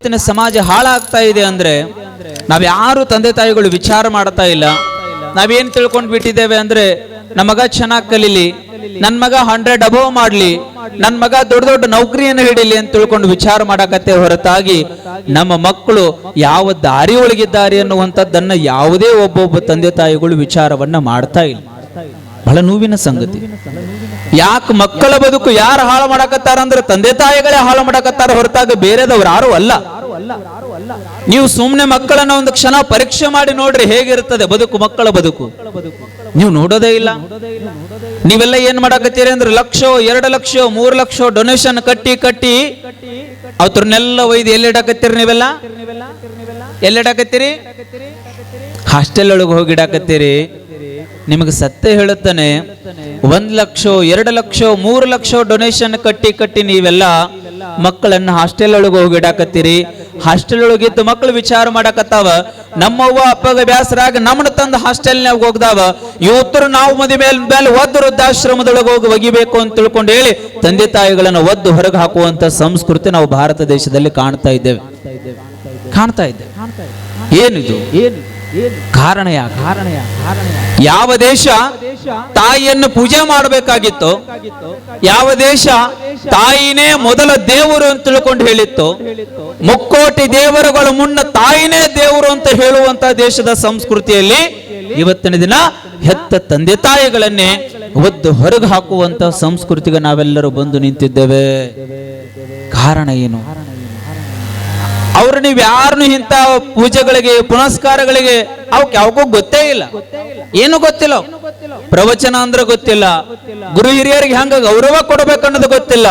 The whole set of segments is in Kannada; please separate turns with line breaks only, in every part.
ಇವತ್ತಿನ ಸಮಾಜ ಹಾಳಾಗ್ತಾ ಇದೆ ಅಂದ್ರೆ ನಾವ್ಯಾರು ತಂದೆ ತಾಯಿಗಳು ವಿಚಾರ ಮಾಡ್ತಾ ಇಲ್ಲ. ನಾವೇನ್ ತಿಳ್ಕೊಂಡ್ ಬಿಟ್ಟಿದ್ದೇವೆ ಅಂದ್ರೆ ನಮ್ಮ ಮಗ ಚೆನ್ನಾಗಿ ಕಲೀಲಿ, ನನ್ ಮಗ 100 ಅಬವ್ ಮಾಡ್ಲಿ, ನನ್ ಮಗ ದೊಡ್ಡ ದೊಡ್ಡ ನೌಕರಿಯನ್ನು ಹಿಡಿಲಿ ಅಂತ ತಿಳ್ಕೊಂಡು ವಿಚಾರ ಮಾಡಕತ್ತೆ ಹೊರತಾಗಿ ನಮ್ಮ ಮಕ್ಕಳು ಯಾವ ದಾರಿ ಒಳಗಿದ್ದಾರೆ ಅನ್ನುವಂಥದ್ದನ್ನ ಯಾವುದೇ ಒಬ್ಬೊಬ್ಬ ತಂದೆ ತಾಯಿಗಳು ವಿಚಾರವನ್ನ ಮಾಡ್ತಾ ಇಲ್ಲ. ಬಹಳ ನೋವಿನ ಸಂಗತಿ. ಯಾಕೆ ಮಕ್ಕಳ ಬದುಕು ಯಾರು ಹಾಳು ಮಾಡಕತ್ತಾರ ಅಂದ್ರೆ ತಂದೆ ತಾಯಿಗಳೇ ಹಾಳು ಮಾಡಕತ್ತಾರ ಹೊರತಾಗಿ ಬೇರೆದವ್ರು ಯಾರು ಅಲ್ಲ. ನೀವು ಸುಮ್ನೆ ಮಕ್ಕಳನ್ನ ಒಂದು ಕ್ಷಣ ಪರೀಕ್ಷೆ ಮಾಡಿ ನೋಡ್ರಿ ಹೇಗಿರ್ತದೆ ಬದುಕು, ಮಕ್ಕಳ ಬದುಕು ನೀವು ನೋಡೋದೇ ಇಲ್ಲ. ನೀವೆಲ್ಲ ಏನ್ ಮಾಡಕತ್ತೀರಿ ಅಂದ್ರೆ 1 ಲಕ್ಷ 2 ಲಕ್ಷ 3 ಲಕ್ಷ ಡೊನೇಷನ್ ಕಟ್ಟಿ ಅವ್ರನ್ನೆಲ್ಲ ಒಯ್ದು ಎಲ್ಲಿಡಾಕತ್ತೀರಿ? ನೀವೆಲ್ಲ ಎಲ್ಲಿಡಾಕತ್ತೀರಿ? ಹಾಸ್ಟೆಲ್ ಒಳಗೆ ಹೋಗಿಡಾಕತ್ತೀರಿ. ನಿಮಗೆ ಸತ್ಯ ಹೇಳುತ್ತಾನೆ, 1 ಲಕ್ಷ 2 ಲಕ್ಷ 3 ಲಕ್ಷ ಡೊನೇಷನ್ ಕಟ್ಟಿ ನೀವೆಲ್ಲ ಮಕ್ಕಳನ್ನ ಹಾಸ್ಟೆಲ್ ಒಳಗೆ ಹೋಗಿಡಾಕತ್ತೀರಿ. ಹಾಸ್ಟೆಲ್ ಒಳಗಿದ್ದು ಮಕ್ಕಳು ವಿಚಾರ ಮಾಡಕತ್ತಾವ, ನಮ್ಮವ್ವ ಅಪ್ಪಗ ಬ್ಯಾಸರಾಗ ನಮ್ಮನ್ನ ತಂದು ಹಾಸ್ಟೆಲ್ನಾಗ ಹೋಗ್ದಾವ, ಇವತ್ತರು ನಾವು ಮದುವೆ ಮೇಲೆ ಒದ್ದು ವೃದ್ಧಾಶ್ರಮದೊಳಗೆ ಹೋಗಿ ಒಗಿಬೇಕು ಅಂತ ತಿಳ್ಕೊಂಡು ಹೇಳಿ ತಂದೆ ತಾಯಿಗಳನ್ನ ಒದ್ದು ಹೊರಗೆ ಹಾಕುವಂತ ಸಂಸ್ಕೃತಿ ನಾವು ಭಾರತ ದೇಶದಲ್ಲಿ ಕಾಣ್ತಾ ಇದ್ದೇವೆ. ಏನಿದು? ಕಾರಣ ಯಾವ ದೇಶ ತಾಯಿಯನ್ನು ಪೂಜೆ ಮಾಡಬೇಕಾಗಿತ್ತು, ಯಾವ ದೇಶ ತಾಯಿನೇ ಮೊದಲ ದೇವರು ಅಂತ ತಿಳ್ಕೊಂಡು ಹೇಳಿತ್ತು, ಮುಕ್ಕೋಟಿ ದೇವರುಗಳ ಮುನ್ನ ತಾಯಿನೇ ದೇವರು ಅಂತ ಹೇಳುವಂತ ದೇಶದ ಸಂಸ್ಕೃತಿಯಲ್ಲಿ ಇವತ್ತಿನ ದಿನ ಹೆತ್ತ ತಂದೆ ತಾಯಿಗಳನ್ನೇ ಒದ್ದು ಹೊರಗೆ ಹಾಕುವಂತ ಸಂಸ್ಕೃತಿಗೆ ನಾವೆಲ್ಲರೂ ಬಂದು ನಿಂತಿದ್ದೇವೆ. ಕಾರಣ ಏನು? ಅವ್ರು ನೀವು ಯಾರನ್ನು ಇಂಥ ಪೂಜೆಗಳಿಗೆ ಪುನಸ್ಕಾರಗಳಿಗೆ ಅವಕ್ಕೆ ಯಾವಕ್ಕೂ ಗೊತ್ತೇ ಇಲ್ಲ, ಏನು ಗೊತ್ತಿಲ್ಲ. ಪ್ರವಚನ ಅಂದ್ರೆ ಗೊತ್ತಿಲ್ಲ, ಗುರು ಹಿರಿಯರಿಗೆ ಹೆಂಗ ಗೌರವ ಕೊಡಬೇಕನ್ನೋದು ಗೊತ್ತಿಲ್ಲ.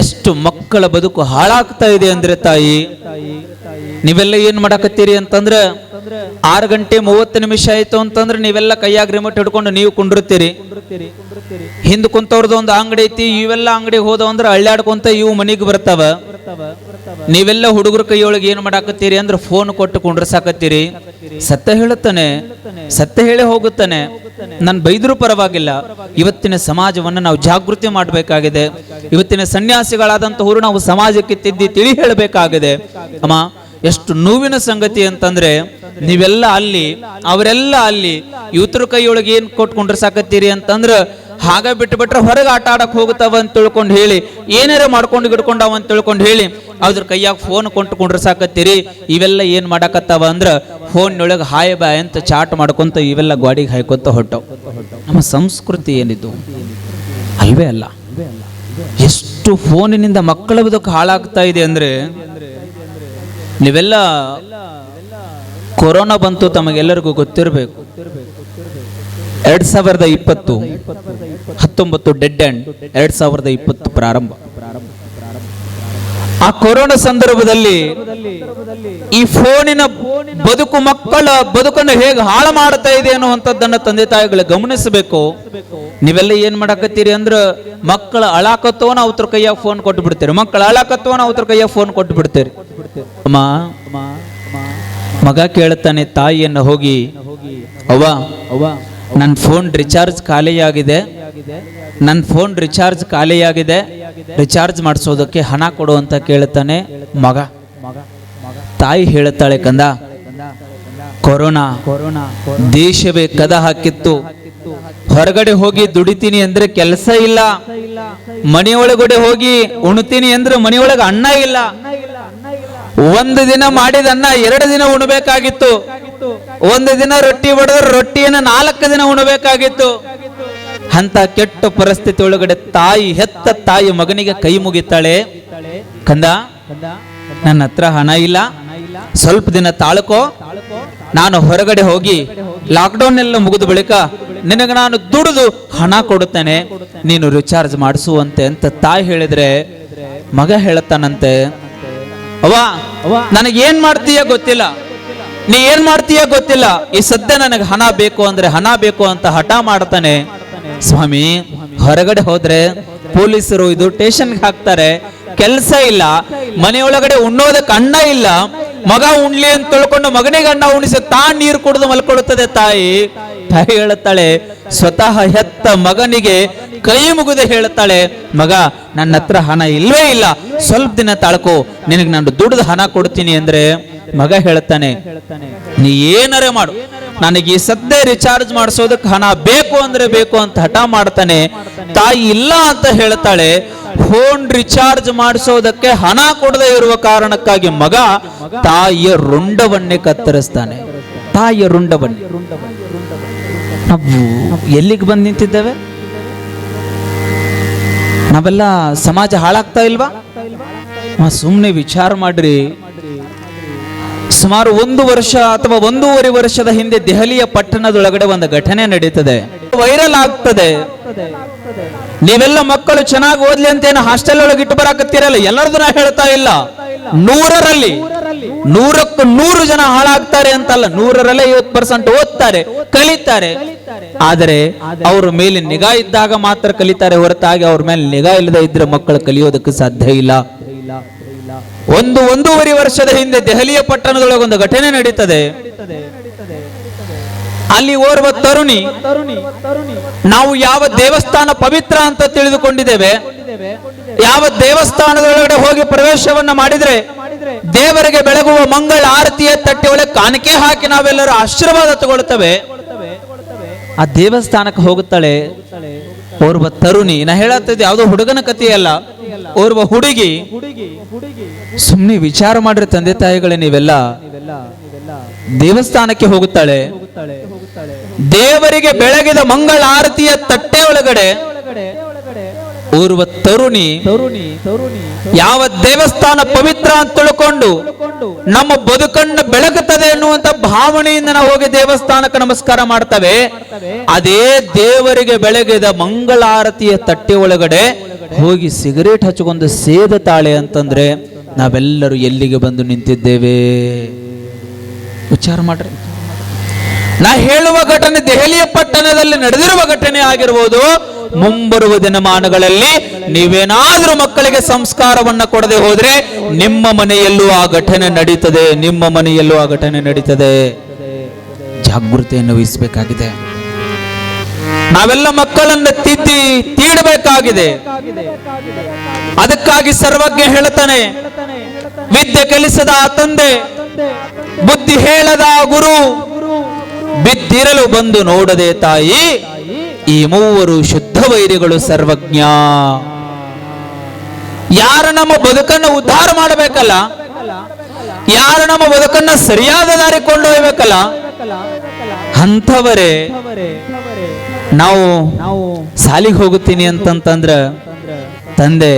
ಎಷ್ಟು ಮಕ್ಕಳ ಬದುಕು ಹಾಳಾಗ್ತಾ ಇದೆ ಅಂದ್ರೆ ತಾಯಿ, ನೀವೆಲ್ಲ ಏನ್ ಮಾಡಕತ್ತೀರಿ ಅಂತಂದ್ರೆ 6 ಗಂಟೆ 30 ನಿಮಿಷ ಆಯ್ತು ಅಂತಂದ್ರೆ ನೀವೆಲ್ಲ ಕೈಯಾಗ ರಿಮೋಟ್ ಹಿಡ್ಕೊಂಡು ನೀವು ಕುಂಡಿರ್ತೀರಿ. ಹಿಂದ್ ಕುಂತವ್ರದ್ದು ಒಂದು ಅಂಗಡಿ ಐತಿ, ಇವೆಲ್ಲ ಅಂಗಡಿಗೆ ಹೋದವ ಅಂದ್ರೆ ಅಳ್ಳಾಡ್ಕೊಂತ ಇವು ಮನಿಗೆ ಬರ್ತಾವ. ನೀವೆಲ್ಲ ಹುಡುಗರ ಕೈಯೊಳಗೆ ಏನ್ ಮಾಡಾಕತ್ತೀರಿ ಅಂದ್ರೆ ಫೋನ್ ಕೊಟ್ಟು ಕುಂಡ್ರಸಾಕತ್ತೀರಿ. ಸತ್ಯ ಹೇಳುತ್ತಾನೆ, ಸತ್ಯ ಹೇಳಿ ಹೋಗುತ್ತಾನೆ. ನಾನು ಬೈದರೂ ಪರವಾಗಿಲ್ಲ, ಇವತ್ತಿನ ಸಮಾಜವನ್ನು ನಾವು ಜಾಗೃತಿ ಮಾಡಬೇಕಾಗಿದೆ. ಇವತ್ತಿನ ಸನ್ಯಾಸಿಗಳಾದಂತಹವರು ನಾವು ಸಮಾಜಕ್ಕೆ ತಿಳಿ ಹೇಳಬೇಕಾಗಿದೆ. ಅಮ್ಮ, ಎಷ್ಟು ನೋವಿನ ಸಂಗತಿ ಅಂತಂದ್ರೆ ನೀವೆಲ್ಲ ಅಲ್ಲಿ ಅವರೆಲ್ಲ ಅಲ್ಲಿ ಯುವತರ ಕೈಯೊಳಗೆ ಏನ್ ಕೊಟ್ಕೊಂಡ್ರೆ ಸಾಕತ್ತೀರಿ ಅಂತಂದ್ರ ಹಾಗ ಬಿಟ್ರೆ ಹೊರಗೆ ಆಟ ಆಡಕ್ ಹೋಗುತ್ತಾವ ಅಂತ ತಿಳ್ಕೊಂಡು ಹೇಳಿ, ಏನಾರ ಮಾಡ್ಕೊಂಡು ಗಿಡ್ಕೊಂಡವ ಅಂತ ತಿಳ್ಕೊಂಡು ಹೇಳಿ ಅದ್ರ ಕೈಯಾಗ ಫೋನ್ ಕೊಂಡ್ರೆ ಸಾಕತ್ತೀರಿ. ಇವೆಲ್ಲ ಏನ್ ಮಾಡಕತ್ತಾವ ಅಂದ್ರ ಫೋನ್ನೊಳಗೆ ಹಾಯ್ ಬಾಯ್ ಅಂತ ಚಾಟ್ ಮಾಡ್ಕೊಂತ ಇವೆಲ್ಲ ಗಾಡಿಗೆ ಹಾಯ್ಕೊಂತ ಹೊಟ್ಟವು. ನಮ್ಮ ಸಂಸ್ಕೃತಿ ಏನಿದು ಅಲ್ವೇ ಅಲ್ಲ. ಎಷ್ಟು ಫೋನಿನಿಂದ ಮಕ್ಕಳ ಬದುಕು ಹಾಳಾಗ್ತಾ ಇದೆ ಅಂದ್ರೆ, ನೀವೆಲ್ಲ ಕೊರೋನಾ ಬಂತು ತಮಗೆಲ್ಲರಿಗೂ ಗೊತ್ತಿರಬೇಕು. 2020 19 ಡೆಡ್ ಎಂಡ್, 2020 ಪ್ರಾರಂಭ. ಆ ಕೊರೋನಾ ಸಂದರ್ಭದಲ್ಲಿ ಈ ಫೋನಿನ ಬದುಕು ಮಕ್ಕಳ ಬದುಕನ್ನು ಹೇಗೆ ಹಾಳು ಮಾಡ್ತಾ ಇದೆ ಅನ್ನುವಂಥದ್ದನ್ನ ತಂದೆ ತಾಯಿಗಳು ಗಮನಿಸಬೇಕು. ನೀವೆಲ್ಲ ಏನ್ ಮಾಡಕತ್ತೀರಿ ಅಂದ್ರ ಮಕ್ಕಳ ಅಳಾಕತ್ವನ ಅವ್ರ ಕೈಯಾಗ ಫೋನ್ ಕೊಟ್ಟು ಬಿಡ್ತೀರಿ, ಮಕ್ಕಳ ಅಳಾಕತ್ವನ ಅವ್ರ ಕೈಯಾಗ ಫೋನ್ ಕೊಟ್ಟು ಬಿಡ್ತೀರಿ. ಅಮ್ಮ, ಮಗ ಕೇಳುತ್ತಾನೆ ತಾಯಿಯನ್ನು ಹೋಗಿ, ಅವ್ವ ನನ್ನ ಫೋನ್ ರಿಚಾರ್ಜ್ ಖಾಲಿಯಾಗಿದೆ, ನನ್ನ ಫೋನ್ ರಿಚಾರ್ಜ್ ಖಾಲಿಯಾಗಿದೆ, ರಿಚಾರ್ಜ್ ಮಾಡಿಸೋದಕ್ಕೆ ಹಣ ಕೊಡು ಅಂತ ಕೇಳುತ್ತಾನೆ ಮಗ. ತಾಯಿ ಹೇಳುತ್ತಾಳೆ, ಕಂದ, ಕೊರೋನಾ ದೇಶವೇ ಕದ ಹಾಕಿತ್ತು, ಹೊರಗಡೆ ಹೋಗಿ ದುಡಿತೀನಿ ಅಂದ್ರೆ ಕೆಲಸ ಇಲ್ಲ, ಮನೆಯೊಳಗಡೆ ಹೋಗಿ ಉಣ್ತೀನಿ ಅಂದ್ರೆ ಮನೆಯೊಳಗೆ ಅನ್ನ ಇಲ್ಲ, ಒಂದು ದಿನ ಮಾಡಿದ ಅನ್ನ 2 ದಿನ ಉಣಬೇಕಾಗಿತ್ತು, ಒಂದು ದಿನ ರೊಟ್ಟಿ ಬಡಿದ್ರೆ ರೊಟ್ಟಿಯನ್ನು 4 ದಿನ ಉಣಬೇಕಾಗಿತ್ತು. ಅಂತ ಕೆಟ್ಟ ಪರಿಸ್ಥಿತಿ ಒಳಗಡೆ ಹೆತ್ತ ತಾಯಿ ಮಗನಿಗೆ ಕೈ ಮುಗಿತಾಳೆ, ಕಂದ, ನನ್ನ ಹತ್ರ ಹಣ ಇಲ್ಲ, ಸ್ವಲ್ಪ ದಿನ ತಾಳ್ಕೋ, ನಾನು ಹೊರಗಡೆ ಹೋಗಿ ಲಾಕ್ಡೌನ್ ಎಲ್ಲ ಮುಗಿದ ಬಳಿಕ ನಿನಗೆ ನಾನು ದುಡಿದು ಹಣ ಕೊಡುತ್ತೇನೆ, ನೀನು ರಿಚಾರ್ಜ್ ಮಾಡಿಸುವಂತೆ ಅಂತ ತಾಯಿ ಹೇಳಿದ್ರೆ, ಮಗ ಹೇಳುತ್ತಾನಂತೆ, ಅವ್ವ ನನಗೇನ್ ಮಾಡ್ತೀಯ ಗೊತ್ತಿಲ್ಲ, ನೀ ಏನ್ ಮಾಡ್ತೀಯ ಗೊತ್ತಿಲ್ಲ, ಈ ಸದ್ಯ ನನಗೆ ಹಣ ಬೇಕು ಅಂದ್ರೆ ಹಣ ಬೇಕು ಅಂತ ಹಠ ಮಾಡ್ತಾನೆ. ಸ್ವಾಮಿ, ಹೊರಗಡೆ ಹೋದ್ರೆ ಪೊಲೀಸರು ಇದು ಸ್ಟೇಷನ್ಗೆ ಹಾಕ್ತಾರೆ, ಕೆಲಸ ಇಲ್ಲ, ಮನೆಯೊಳಗಡೆ ಉಣ್ಣೋದಕ್ಕೆ ಅನ್ನ ಇಲ್ಲ, ಮಗ ಉಣ್ಲಿ ಅಂತ ತಿಳ್ಕೊಂಡು ಮಗನಿಗೆ ಅನ್ನ ಉಣಿಸಿ ನೀರು ಕುಡಿದು ಮಲ್ಕೊಳ್ಳುತ್ತದೆ ತಾಯಿ. ತಾಯಿ ಹೇಳುತ್ತಾಳೆ, ಸ್ವತಃ ಹೆತ್ತ ಮಗನಿಗೆ ಕೈ ಮುಗಿದು ಹೇಳುತ್ತಾಳೆ, ಮಗ ನನ್ನ ಹತ್ರ ಹಣ ಇಲ್ವೇ ಇಲ್ಲ, ಸ್ವಲ್ಪ ದಿನ ತಾಳ್ಕೋ, ನಿನಗೆ ನಾನು ದುಡ್ದು ಹಣ ಕೊಡ್ತೀನಿ ಅಂದ್ರೆ ಮಗ ಹೇಳ್ತಾನೆ, ನೀ ಏನಾರೇ ಮಾಡು, ನನಗೆ ಈ ಸದ್ಯ ರಿಚಾರ್ಜ್ ಮಾಡಿಸೋದಕ್ಕೆ ಹಣ ಬೇಕು ಅಂದ್ರೆ ಬೇಕು ಅಂತ ಹಠ ಮಾಡ್ತಾನೆ. ತಾಯಿ ಇಲ್ಲ ಅಂತ ಹೇಳ್ತಾಳೆ. ಫೋನ್ ರಿಚಾರ್ಜ್ ಮಾಡಿಸೋದಕ್ಕೆ ಹಣ ಕೊಡದೇ ಇರುವ ಕಾರಣಕ್ಕಾಗಿ ಮಗ ತಾಯಿಯ ರುಂಡವನ್ನೇ ಕತ್ತರಿಸ್ತಾನೆ. ತಾಯಿಯ ರುಂಡವನ್ನೇ. ನಾವು ಎಲ್ಲಿಗೆ ಬಂದು ನಿಂತಿದ್ದೇವೆ? ನಾವೆಲ್ಲ ಸಮಾಜ ಹಾಳಾಗ್ತಾ ಇಲ್ವಾ? ಸುಮ್ಮನೆ ವಿಚಾರ ಮಾಡ್ರಿ. ಸುಮಾರು 1 ವರ್ಷ ಅಥವಾ 1.5 ವರ್ಷದ ಹಿಂದೆ ದೆಹಲಿಯ ಪಟ್ಟಣದೊಳಗಡೆ ಒಂದು ಘಟನೆ ನಡೀತದೆ, ವೈರಲ್ ಆಗ್ತದೆ. ನೀವೆಲ್ಲ ಮಕ್ಕಳು ಚೆನ್ನಾಗಿ ಓದ್ಲಿ ಅಂತ ಏನು ಹಾಸ್ಟೆಲ್ ಒಳಗೆ ಇಟ್ಟು ಬರಾಕತ್ತೀರಲ್ಲ, ಎಲ್ಲರದು ನಾ ಹೇಳ್ತಾ ಇಲ್ಲ. 100ರಲ್ಲಿ 100ಕ್ಕೆ 100 ಜನ ಹಾಳಾಗ್ತಾರೆ ಅಂತಲ್ಲ, 100ರಲ್ಲೇ 50% ಓದ್ತಾರೆ, ಕಲಿತಾರೆ. ಆದರೆ ಅವ್ರ ಮೇಲೆ ನಿಗಾ ಇದ್ದಾಗ ಮಾತ್ರ ಕಲಿತಾರೆ ಹೊರತಾಗಿ ಅವ್ರ ಮೇಲೆ ನಿಗಾ ಇಲ್ಲದೆ ಇದ್ರೆ ಮಕ್ಕಳು ಕಲಿಯೋದಕ್ಕೆ ಸಾಧ್ಯ ಇಲ್ಲ. 1.5 ವರ್ಷದ ಹಿಂದೆ ದೆಹಲಿಯ ಪಟ್ಟಣದೊಳಗೆ ಒಂದು ಘಟನೆ ನಡೀತದೆ. ಅಲ್ಲಿ ಓರ್ವ ತರುಣಿ, ನಾವು ಯಾವ ದೇವಸ್ಥಾನ ಪವಿತ್ರ ಅಂತ ತಿಳಿದುಕೊಂಡಿದ್ದೇವೆ, ಯಾವ ದೇವಸ್ಥಾನದೊಳಗಡೆ ಹೋಗಿ ಪ್ರವೇಶವನ್ನ ಮಾಡಿದ್ರೆ ದೇವರಿಗೆ ಬೆಳಗುವ ಮಂಗಳ ಆರತಿಯ ತಟ್ಟೆ ಒಳಗೆ ಕಾಣಿಕೆ ಹಾಕಿ ನಾವೆಲ್ಲರೂ ಆಶೀರ್ವಾದ ತಗೊಳ್ತೇವೆ, ಆ ದೇವಸ್ಥಾನಕ್ಕೆ ಹೋಗುತ್ತಾಳೆ ಓರ್ವ ತರುಣಿ. ನಾ ಹೇಳತ್ತಿದ್ದೆ ಯಾವುದೋ ಹುಡುಗನ ಕಥೆಯಲ್ಲ, ಓರ್ವ ಹುಡುಗಿ. ಸುಮ್ಮನೆ ವಿಚಾರ ಮಾಡ್ರಿ ತಂದೆ ತಾಯಿಗಳೇ, ನೀವೆಲ್ಲ ದೇವಸ್ಥಾನಕ್ಕೆ ಹೋಗುತ್ತಾಳೆ. ದೇವರಿಗೆ ಬೆಳಗಿದ ಮಂಗಳ ಆರತಿಯ ತಟ್ಟೆ ಒಳಗಡೆ ಓರ್ವ ತರುಣಿ ಯಾವ ದೇವಸ್ಥಾನ ಪವಿತ್ರ ಅಂತ ತಿಳ್ಕೊಂಡು ನಮ್ಮ ಬದುಕನ್ನು ಬೆಳಗುತ್ತದೆ ಎನ್ನುವಂತ ಭಾವನೆಯಿಂದ ನಾವು ಹೋಗಿ ದೇವಸ್ಥಾನಕ್ಕೆ ನಮಸ್ಕಾರ ಮಾಡ್ತೇವೆ. ಅದೇ ದೇವರಿಗೆ ಬೆಳಗಿದ ಮಂಗಳಾರತಿಯ ತಟ್ಟೆ ಒಳಗಡೆ ಹೋಗಿ ಸಿಗರೇಟ್ ಹಚ್ಚಿಕೊಂಡು ಸೇದ ತಾಳೆ ಅಂತಂದ್ರೆ ನಾವೆಲ್ಲರೂ ಎಲ್ಲಿಗೆ ಬಂದು ನಿಂತಿದ್ದೇವೆ? ವಿಚಾರ ಮಾಡ್ರಿ. ನಾ ಹೇಳುವ ಘಟನೆ ದೆಹಲಿಯ ಪಟ್ಟಣದಲ್ಲಿ ನಡೆದಿರುವ ಘಟನೆ ಆಗಿರ್ಬೋದು. ಮುಂಬರುವ ದಿನಮಾನಗಳಲ್ಲಿ ನೀವೇನಾದ್ರೂ ಮಕ್ಕಳಿಗೆ ಸಂಸ್ಕಾರವನ್ನ ಕೊಡದೆ ಹೋದ್ರೆ ನಿಮ್ಮ ಮನೆಯಲ್ಲೂ ಆ ಘಟನೆ ನಡೀತದೆ, ನಿಮ್ಮ ಮನೆಯಲ್ಲೂ ಆ ಘಟನೆ ನಡೀತದೆ. ಜಾಗೃತಿಯನ್ನು ವಹಿಸಬೇಕಾಗಿದೆ. ನಾವೆಲ್ಲ ಮಕ್ಕಳನ್ನು ತೀಡಬೇಕಾಗಿದೆ. ಅದಕ್ಕಾಗಿ ಸರ್ವಜ್ಞ ಹೇಳ್ತಾನೆ, ವಿದ್ಯೆ ಕಲಿಸದ ತಂದೆ, ಬುದ್ಧಿ ಹೇಳದ ಗುರು, ಬಿದ್ದಿರಲು ಬಂದು ನೋಡದೆ ತಾಯಿ, ಈ ಮೂವರು ಶುದ್ಧ ವೈರಿಗಳು ಸರ್ವಜ್ಞ. ಯಾರು ನಮ್ಮ ಬದುಕನ್ನು ಉದ್ಧಾರ ಮಾಡಬೇಕಲ್ಲ, ಯಾರು ನಮ್ಮ ಬದುಕನ್ನ ಸರಿಯಾದ ದಾರಿ ಕೊಂಡೊಯ್ಯಬೇಕಲ್ಲ, ಅಂಥವರೇ. ನಾವು ಸಾಲಿಗೆ ಹೋಗುತ್ತೀನಿ ಅಂತಂತಂದ್ರ ತಂದೆ,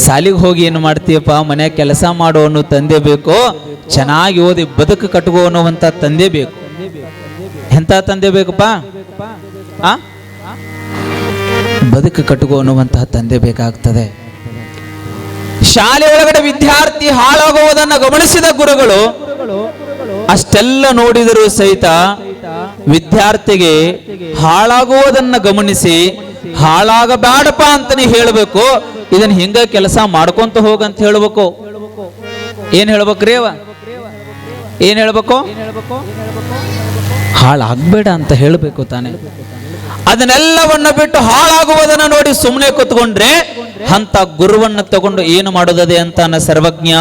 ಸಾಲಿಗೆ ಹೋಗಿ ಏನು ಮಾಡ್ತೀಯಪ್ಪ, ಮನೆಯ ಕೆಲಸ ಮಾಡೋ ಅನ್ನೋ ತಂದೆ ಬೇಕು, ಚೆನ್ನಾಗಿ ಓದಿ ಬದುಕು ಕಟ್ಕೋ ಅನ್ನುವಂತ ತಂದೆ ಬೇಕು. ಎಂತ ತಂದೆ ಬೇಕಪ್ಪ? ಬದುಕು ಕಟ್ಕೋ ಅನ್ನುವಂತಹ ತಂದೆ ಬೇಕಾಗ್ತದೆ. ಶಾಲೆ ಒಳಗಡೆ ವಿದ್ಯಾರ್ಥಿ ಹಾಳಾಗುವುದನ್ನು ಗಮನಿಸಿದ ಗುರುಗಳು ಅಷ್ಟೆಲ್ಲ ನೋಡಿದರೂ ಸಹಿತ ವಿದ್ಯಾರ್ಥಿಗೆ ಹಾಳಾಗುವುದನ್ನ ಗಮನಿಸಿ ಹಾಳಾಗಬೇಡಪ್ಪ ಅಂತಾನೆ ಹೇಳಬೇಕು. ಇದನ್ನ ಹಿಂಗ ಕೆಲಸ ಮಾಡ್ಕೊಂತ ಹೋಗಂತ ಹೇಳ್ಬೇಕು. ಏನ್ ಹೇಳ್ಬೇಕ್ರಿ ಅವ? ಏನ್ ಹೇಳ್ಬೇಕು? ಹಾಳಾಗ್ಬೇಡ ಅಂತ ಹೇಳ್ಬೇಕು ತಾನೆ. ಅದನ್ನೆಲ್ಲವನ್ನ ಬಿಟ್ಟು ಹಾಳಾಗುವುದನ್ನ ನೋಡಿ ಸುಮ್ಮನೆ ಕೂತ್ಕೊಂಡ್ರೆ ಅಂತ ಗುರುವನ್ನ ತಗೊಂಡು ಏನು ಮಾಡೋದದೆ ಅಂತಾನ ಸರ್ವಜ್ಞ.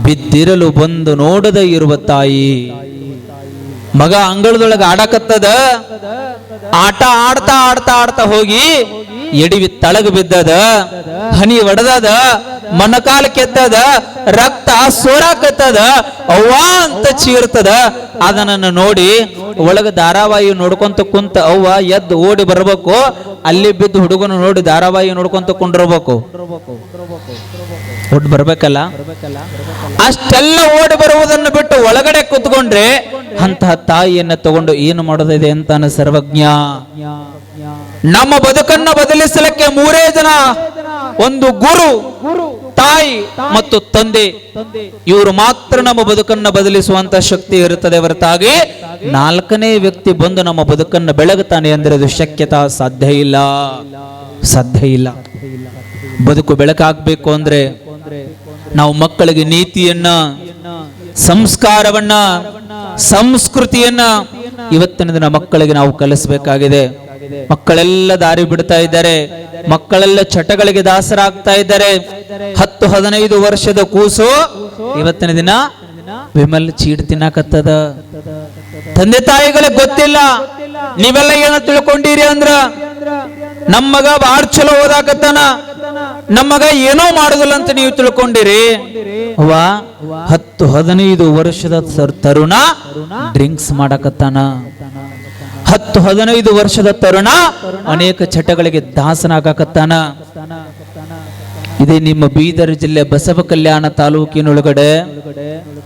ಬಿದ್ದಿರಲು ಬಂದು ನೋಡದೆ ಇರುವ ತಾಯಿ. ಮಗ ಅಂಗಳದೊಳಗೆ ಆಡಕತ್ತದ, ಆಟ ಆಡ್ತಾ ಆಡ್ತಾ ಆಡ್ತಾ ಹೋಗಿ ಎಡಿವಿ ತಳಗ ಬಿದ್ದದ, ಹನಿ ಒಡೆದದ, ಮೊಣಕಾಲ ಕೆತ್ತದ, ರಕ್ತ ಸೋರಾಕತ್ತದ, ಅವ್ವಾ ಅಂತ ಚೀರ್ತದ. ಅದನ್ನ ನೋಡಿ ಒಳಗ ಧಾರಾವಾಹಿ ನೋಡ್ಕೊಂತ ಕುಂತ ಅವ್ವ ಎದ್ದು ಓಡಿ ಬರ್ಬೇಕು. ಅಲ್ಲಿ ಬಿದ್ದು ಹುಡುಗನ ನೋಡಿ ಧಾರಾವಾಹಿ ನೋಡ್ಕೊಂತ ಕುಂಡಿರ್ಬೇಕು. ಓಡಿ ಬರ್ಬೇಕಲ್ಲ. ಅಷ್ಟೆಲ್ಲ ಓಡಿ ಬರುವುದನ್ನು ಬಿಟ್ಟು ಒಳಗಡೆ ಕೂತ್ಕೊಂಡ್ರೆ ಅಂತಹ ತಾಯಿಯನ್ನ ತಗೊಂಡು ಏನು ಮಾಡೋದಿದೆ ಅಂತಾನ ಸರ್ವಜ್ಞ. ನಮ್ಮ ಬದುಕನ್ನ ಬದಲಿಸಲಿಕ್ಕೆ 3 ಜನ, ಒಂದು ಗುರು, ತಾಯಿ ಮತ್ತು ತಂದೆ, ಇವರು ಮಾತ್ರ ನಮ್ಮ ಬದುಕನ್ನ ಬದಲಿಸುವಂತ ಶಕ್ತಿ ಇರುತ್ತದೆ ಹೊರತಾಗಿ 4ನೇ ವ್ಯಕ್ತಿ ಬಂದು ನಮ್ಮ ಬದುಕನ್ನ ಬೆಳಗುತ್ತಾನೆ ಅಂದ್ರೆ ಅದು ಶಕ್ಯತಾ ಸಾಧ್ಯ ಇಲ್ಲ, ಸಾಧ್ಯ ಇಲ್ಲ. ಬದುಕು ಬೆಳಕಾಗಬೇಕು ಅಂದ್ರೆ ನಾವು ಮಕ್ಕಳಿಗೆ ನೀತಿಯನ್ನ, ಸಂಸ್ಕಾರವನ್ನ, ಸಂಸ್ಕೃತಿಯನ್ನ ಇವತ್ತಿನ ದಿನ ಮಕ್ಕಳಿಗೆ ನಾವು ಕಲಿಸಬೇಕಾಗಿದೆ. ಮಕ್ಕಳೆಲ್ಲ ದಾರಿ ಬಿಡ್ತಾ ಇದ್ದಾರೆ, ಮಕ್ಕಳೆಲ್ಲ ಚಟಗಳಿಗೆ ದಾಸರಾಗ್ತಾ ಇದ್ದಾರೆ. 10-15 ವರ್ಷದ ಕೂಸು ಇವತ್ತಿನ ದಿನ ವಿಮಲ್ ಚೀಟ್ ತಿನ್ನಕತ್ತದ. ತಂದೆ ತಾಯಿಗಳಿಗೆ ಗೊತ್ತಿಲ್ಲ. ನೀವೆಲ್ಲ ಏನ ತಿಳ್ಕೊಂಡಿರಿ ಅಂದ್ರ ನಮ್ಮಗ ಬಾಳ್ ಚಲೋ ಓದಾಕತ್ತಾನ, ನಮ್ಮಗ ಏನೋ ಮಾಡುದಿಲ್ಲ ಅಂತ ನೀವು ತಿಳ್ಕೊಂಡಿರಿ. 10-15 ವರ್ಷದ ತರುಣ ಡ್ರಿಂಕ್ಸ್ ಮಾಡಕತ್ತಾನ. 10-15 ವರ್ಷದ ತರುಣ ಅನೇಕ ಚಟಗಳಿಗೆ ದಾಸನಾಗಕತ್ತಾನ. ಇದೇ ನಿಮ್ಮ ಬೀದರ್ ಜಿಲ್ಲೆ ಬಸವ ಕಲ್ಯಾಣ ತಾಲೂಕಿನೊಳಗಡೆ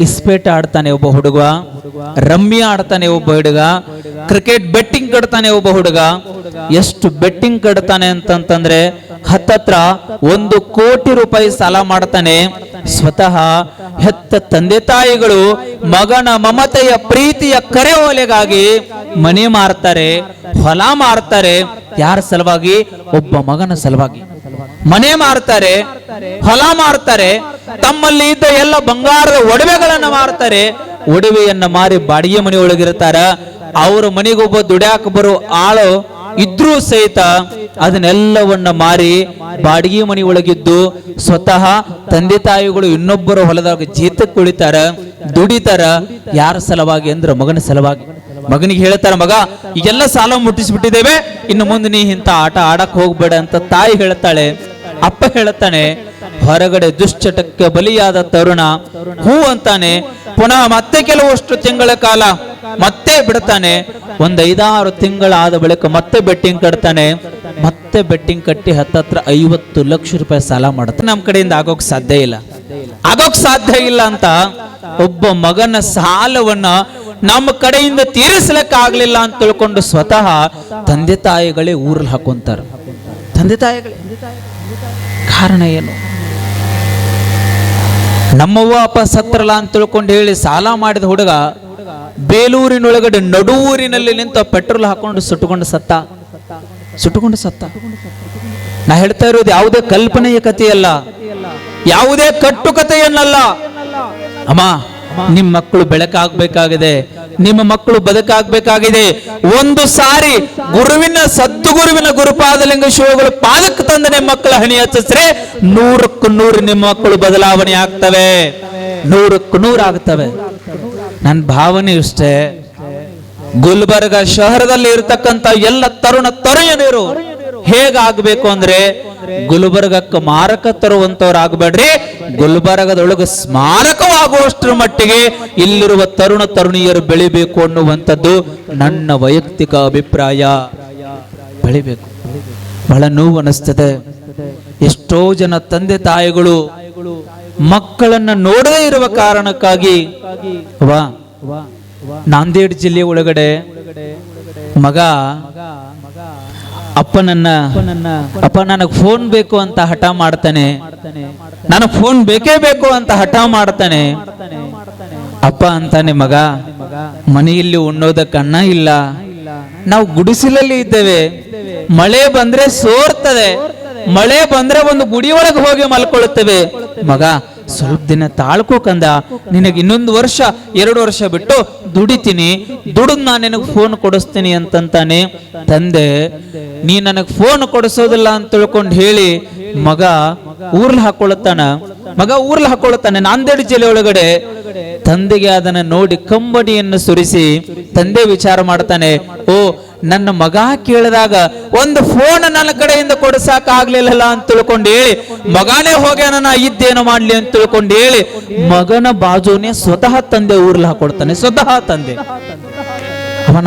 ಇಸ್ಪೇಟ ಆಡ್ತಾನೆ ಒಬ್ಬ ಹುಡುಗ, ರಮ್ಮಿ ಆಡ್ತಾನೆ ಒಬ್ಬ ಹುಡುಗ, ಕ್ರಿಕೆಟ್ ಬೆಟ್ಟಿಂಗ್ ಕಡ್ತಾನೆ ಒಬ್ಬ ಹುಡುಗ. ಎಷ್ಟು ಬೆಟ್ಟಿಂಗ್ ಕಡ್ತಾನೆ ಅಂತಂತಂದ್ರೆ ಹತ್ತತ್ರ 1 ಕೋಟಿ ರೂಪಾಯಿ ಸಾಲ ಮಾಡ್ತಾನೆ. ಸ್ವತಃ ಹೆತ್ತ ತಂದೆ ತಾಯಿಗಳು ಮಗನ ಮಮತೆಯ ಪ್ರೀತಿಯ ಕರೆ ಓಲೆಗಾಗಿ ಮನೆ ಮಾರ್ತಾರೆ, ಹೊಲ ಮಾರ್ತಾರೆ. ಯಾರ ಸಲುವಾಗಿ? ಒಬ್ಬ ಮಗನ ಸಲುವಾಗಿ ಮನೆ ಮಾರ್ತಾರೆ, ಹೊಲ ಮಾರ್ತಾರೆ, ತಮ್ಮಲ್ಲಿ ಇದ್ದ ಎಲ್ಲ ಬಂಗಾರದ ಒಡವೆಗಳನ್ನ ಮಾರ್ತಾರೆ. ಒಡವೆಯನ್ನ ಮಾರಿ ಬಾಡಿಗೆ ಮನೆ ಒಳಗಿರ್ತಾರ. ಅವ್ರ ಮನೆಗೊಬ್ಬ ದುಡ್ಯಾಕ ಬರೋ ಆಳು ಇದ್ರೂ ಸಹಿತ ಅದನ್ನೆಲ್ಲವನ್ನ ಮಾರಿ ಬಾಡಿಗೆ ಮನೆ ಒಳಗಿದ್ದು ಸ್ವತಃ ತಂದೆ ತಾಯಿಗಳು ಇನ್ನೊಬ್ಬರ ಹೊಲದಾಗ ಜೀತಕ್ಕೆ ಕುಳಿತಾರ, ದುಡಿತಾರ. ಯಾರ ಸಲುವಾಗಿ ಅಂದ್ರೆ ಮಗನ ಸಲುವಾಗಿ. ಮಗನಿಗೆ ಹೇಳ್ತಾರ, ಮಗ ಈಗೆಲ್ಲ ಸಾಲ ಮುಟ್ಟಿಸ್ಬಿಟ್ಟಿದ್ದೇವೆ, ಇನ್ನು ಮುಂದೆ ನೀ ಇಂಥ ಆಟ ಆಡಕ್ ಹೋಗ್ಬೇಡ ಅಂತ ತಾಯಿ ಹೇಳ್ತಾಳೆ. ಅಪ್ಪ ಹೇಳ್ತಾನೆ, ಹೊರಗಡೆ ದುಶ್ಚಟಕ್ಕೆ ಬಲಿಯಾದ ತರುಣ ಹೂ ಅಂತಾನೆ. ಪುನಃ ಮತ್ತೆ ಕೆಲವಷ್ಟು ತಿಂಗಳ ಕಾಲ ಮತ್ತೆ ಬಿಡ್ತಾನೆ. 5-6 ತಿಂಗಳಾದ ಬಳಿಕ ಮತ್ತೆ ಬೆಟ್ಟಿಂಗ್ ಕಟ್ತಾನೆ. ಮತ್ತೆ ಬೆಟ್ಟಿಂಗ್ ಕಟ್ಟಿ ಹತ್ತತ್ರ 50 ಲಕ್ಷ ರೂಪಾಯಿ ಸಾಲ ಮಾಡುತ್ತೆ. ನಮ್ಮ ಕಡೆಯಿಂದ ಆಗೋಕ್ ಸಾಧ್ಯ ಇಲ್ಲ ಅಂತ ಒಬ್ಬ ಮಗನ ಸಾಲವನ್ನ ನಮ್ಮ ಕಡೆಯಿಂದ ತೀರಿಸಲಿಕ್ಕಾಗ್ಲಿಲ್ಲ ಅಂತ ತಿಳ್ಕೊಂಡು ಸ್ವತಃ ತಂದೆ ತಾಯಿಗಳೇ ಊರಲ್ಲಿ ಹಾಕೊಂತಾರ. ತಂದೆ ತಾಯಿಗಳೇ ಕಾರಣ ಏನು? ನಮ್ಮವ್ವ ಅಪ್ಪ ಸತ್ರಲ್ಲ ಅಂತ ತಿಳ್ಕೊಂಡು ಹೇಳಿ ಸಾಲ ಮಾಡಿದ ಹುಡುಗ ಬೇಲೂರಿನೊಳಗಡೆ ನಡುವೂರಿನಲ್ಲಿ ನಿಂತ ಪೆಟ್ರೋಲ್ ಹಾಕೊಂಡು ಸುಟ್ಟುಕೊಂಡು ಸತ್ತ. ನಾ ಹೇಳ್ತಾ ಇರೋದು ಯಾವುದೇ ಕಲ್ಪನೆಯ ಕಥೆಯಲ್ಲ, ಯಾವುದೇ ಕಟ್ಟುಕತೆಯನ್ನಲ್ಲ. ಅಮ್ಮ, ನಿಮ್ಮ ಮಕ್ಕಳು ಬೆಳಕಾಗಬೇಕಾಗಿದೆ, ನಿಮ್ಮ ಮಕ್ಕಳು ಬದುಕಾಗಬೇಕಾಗಿದೆ. ಒಂದು ಸಾರಿ ಗುರುವಿನ ಗುರುಪಾದಲಿಂಗ ಶಿವಗಳು ಪಾದಕ್ಕೆ ತಂದ ನಿಮ್ಮ ಮಕ್ಕಳ ಹಣಿ ಹಚ್ಚಿಸ್ರೆ 100ಕ್ಕೆ 100 ನಿಮ್ಮ ಮಕ್ಕಳು ಬದಲಾವಣೆ ಆಗ್ತವೆ, 100ಕ್ಕೆ 100 ಆಗ್ತವೆ. ನನ್ನ ಭಾವನೆ ಇಷ್ಟೇ. ಗುಲ್ಬರ್ಗ ಶಹರದಲ್ಲಿ ಇರತಕ್ಕಂತ ಎಲ್ಲ ತರುಣಿಯರು ಹೇಗಾಗಬೇಕು ಅಂದ್ರೆ ಗುಲ್ಬರ್ಗಕ್ಕೆ ಮಾರಕ ತರುವಂತವ್ರಾಗಬೇಡ್ರಿ, ಗುಲ್ಬರ್ಗದೊಳಗೆ ಸ್ಮಾರಕವಾಗುವಷ್ಟರ ಮಟ್ಟಿಗೆ ಇಲ್ಲಿರುವ ತರುಣಿಯರು ಬೆಳಿಬೇಕು ಅನ್ನುವಂಥದ್ದು ನನ್ನ ವೈಯಕ್ತಿಕ ಅಭಿಪ್ರಾಯ. ಬೆಳಿಬೇಕು. ಬಹಳ ನೋವು ಅನಿಸ್ತದೆ. ಎಷ್ಟೋ ಜನ ತಂದೆ ತಾಯಿಗಳು ಮಕ್ಕಳನ್ನ ನೋಡದೇ ಇರುವ ಕಾರಣಕ್ಕಾಗಿ ನಾಂದೇಡ್ ಜಿಲ್ಲೆ ಒಳಗಡೆ ಮಗ ಅಪ್ಪ ನನಗೆ ಫೋನ್ ಬೇಕು ಅಂತ ಹಠ ಮಾಡ್ತಾನೆ, ನನಗೆ ಫೋನ್ ಬೇಕೇ ಬೇಕು ಅಂತ ಹಠ ಮಾಡ್ತಾನೆ. ಅಪ್ಪ ಅಂತಾನೆ, ಮಗ ಮನೆಯಲ್ಲಿ ಉಣ್ಣೋದಕ್ಕೆ ಅನ್ನ ಇಲ್ಲ, ನಾವು ಗುಡಿಸಲಲ್ಲಿ ಇದ್ದೇವೆ, ಮಳೆ ಬಂದ್ರೆ ಸೋರ್ತದೆ, ಮಳೆ ಬಂದ್ರೆ ಒಂದು ಗುಡಿ ಒಳಗೆ ಹೋಗಿ ಮಲ್ಕೊಳ್ಳುತ್ತೇವೆ. ಮಗ ಸ್ವಲ್ಪ ದಿನ ತಾಳ್ಕೋ ಕಂದ, ನಿನಗೆ 1 ವರ್ಷ 2 ವರ್ಷ ಬಿಟ್ಟು ದುಡಿತೀನಿ, ದುಡಿದ್ ನಾನು ನಿನಗೆ ಫೋನ್ ಕೊಡಿಸ್ತೀನಿ ಅಂತಂತಾನೆ. ತಂದೆ ನೀ ನನಗೆ ಫೋನ್ ಕೊಡಿಸೋದಿಲ್ಲ ಅಂತ ತಿಳ್ಕೊಂಡು ಹೇಳಿ ಮಗ ಊರ್ಲ್ ಹಾಕೊಳ್ಳುತ್ತಾನೆ. ನಾಂದೇಡ್ ಜಿಲ್ಲೆ ಒಳಗಡೆ ತಂದೆಗೆ ಅದನ್ನ ನೋಡಿ ಕಂಬಡಿಯನ್ನು ಸುರಿಸಿ ತಂದೆ ವಿಚಾರ ಮಾಡ್ತಾನೆ, ಓ ನನ್ನ ಮಗ ಕೇಳಿದಾಗ ಒಂದು ಫೋನ್ ನನ್ನ ಕಡೆಯಿಂದ ಕೊಡಿಸಾಕ ಆಗ್ಲಿಲ್ಲ ಅಂತ ತಿಳ್ಕೊಂಡು ಹೇಳಿ ಮಗನೇ ಹೋಗ್ಯಾನ, ನಾ ಇದ್ದೇನು ಮಾಡ್ಲಿ ಅಂತ ತಿಳ್ಕೊಂಡು ಹೇಳಿ ಮಗನ ಬಾಜುನೇ ಸ್ವತಃ ತಂದೆ ಊರ್ಲ್ ಹಾಕೊಡ್ತಾನೆ. ಸ್ವತಃ ತಂದೆ.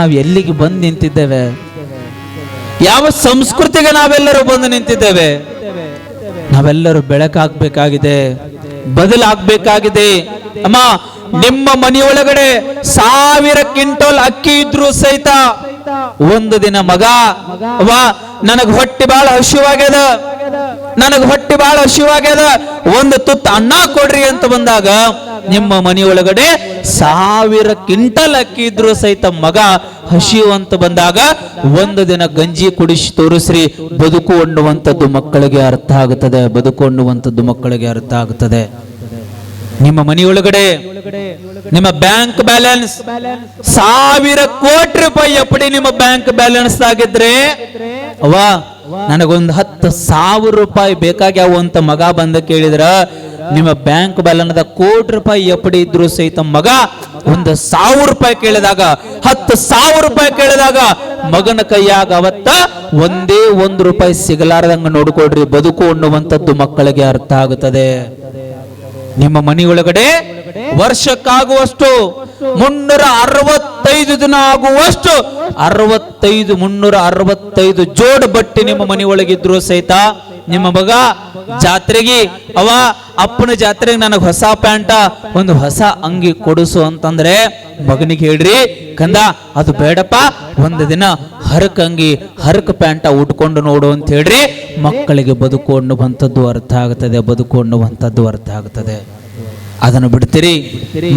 ನಾವು ಎಲ್ಲಿಗೆ ಬಂದು ನಿಂತಿದ್ದೇವೆ? ಯಾವ ಸಂಸ್ಕೃತಿಗೆ ನಾವೆಲ್ಲರೂ ಬಂದು ನಿಂತಿದ್ದೇವೆ? ನಾವೆಲ್ಲರೂ ಬೆಳಕಾಗಬೇಕಾಗಿದೆ, ಬದಲಾಗಬೇಕಾಗಿದೆ. ಅಮ್ಮ, ನಿಮ್ಮ ಮನೆಯೊಳಗಡೆ 1000 ಕ್ವಿಂಟಲ್ ಅಕ್ಕಿ ಇದ್ರು ಸಹಿತ ಒಂದು ದಿನ ಮಗ ನನಗೆ ಹೊಟ್ಟೆ ಬಹಳ ಹಸಿವಾಗ್ಯದ, ಒಂದು ತುತ್ತು ಅನ್ನ ಕೊಡ್ರಿ ಅಂತ ಬಂದಾಗ ನಿಮ್ಮ ಮನೆಯೊಳಗಡೆ 1000 ಕ್ವಿಂಟಲ್ ಅಕ್ಕಿ ಇದ್ರು ಸಹಿತ ಮಗ ಹಸಿಯುವಂತ ಬಂದಾಗ ಒಂದು ದಿನ ಗಂಜಿ ಕುಡಿಸಿ ತೋರಿಸ್ರಿ, ಬದುಕು ಅನ್ನುವಂಥದ್ದು ಮಕ್ಕಳಿಗೆ ಅರ್ಥ ಆಗುತ್ತದೆ. ನಿಮ್ಮ ಮನೆಯೊಳಗಡೆ ನಿಮ್ಮ ಬ್ಯಾಂಕ್ ಬ್ಯಾಲೆನ್ಸ್ 1000 ಕೋಟಿ ರೂಪಾಯಿ ಎಪ್ಪಡಿ ನಿಮ್ಮ ಬ್ಯಾಂಕ್ ಬ್ಯಾಲೆನ್ಸ್ ಆಗಿದ್ರೆ ವಾ ನನಗೊಂದು 10,000 ರೂಪಾಯಿ ಬೇಕಾಗ್ಯಾವ ಅಂತ ಮಗ ಬಂದ ಕೇಳಿದ್ರ ನಿಮ್ಮ ಬ್ಯಾಂಕ್ ಬ್ಯಾಲೆನ್ಸ್ ಕೋಟಿ ರೂಪಾಯಿ ಎಪ್ಪಡಿ ಇದ್ರು ಸಹಿತ ಮಗ 1,000 ರೂಪಾಯಿ ಕೇಳಿದಾಗ 10,000 ರೂಪಾಯಿ ಕೇಳಿದಾಗ ಮಗನ ಕೈಯಾಗ ಅವತ್ತ ಒಂದೇ 1 ರೂಪಾಯಿ ಸಿಗಲಾರದಂಗ ನೋಡ್ಕೊಡ್ರಿ. ಬದುಕು ಅನ್ನುವಂಥದ್ದು ಮಕ್ಕಳಿಗೆ ಅರ್ಥ ಆಗುತ್ತದೆ. ನಿಮ್ಮ ಮನೆಯೊಳಗಡೆ ವರ್ಷಕ್ಕಾಗುವಷ್ಟು 365 ದಿನ ಆಗುವಷ್ಟು 365 ಜೋಡ್ ಬಟ್ಟೆ ನಿಮ್ಮ ಮನೆಯೊಳಗಿದ್ರು ಸಹಿತ ನಿಮ್ಮ ಮಗ ಜಾತ್ರೆಗೆ ಅಪ್ಪನ ಜಾತ್ರೆಗೆ ನನಗೆ ಹೊಸ ಪ್ಯಾಂಟ ಒಂದು ಹೊಸ ಅಂಗಿ ಕೊಡಿಸು ಅಂತಂದ್ರೆ ಮಗನಿಗೆ ಹೇಳ್ರಿ, ಕಂದ ಅದು ಬೇಡಪ್ಪ, ಒಂದು ದಿನ ಹರಕ ಅಂಗಿ ಹರಕ ಪ್ಯಾಂಟ ಉಟ್ಕೊಂಡು ನೋಡು ಅಂತ ಹೇಳ್ರಿ. ಮಕ್ಕಳಿಗೆ ಬದುಕು ಅನ್ನುವಂಥದ್ದು ಅರ್ಥ ಆಗುತ್ತದೆ. ಬದುಕು ಅನ್ನುವಂಥದ್ದು ಅರ್ಥ ಆಗುತ್ತದೆ. ಅದನ್ನು ಬಿಡ್ತೀರಿ.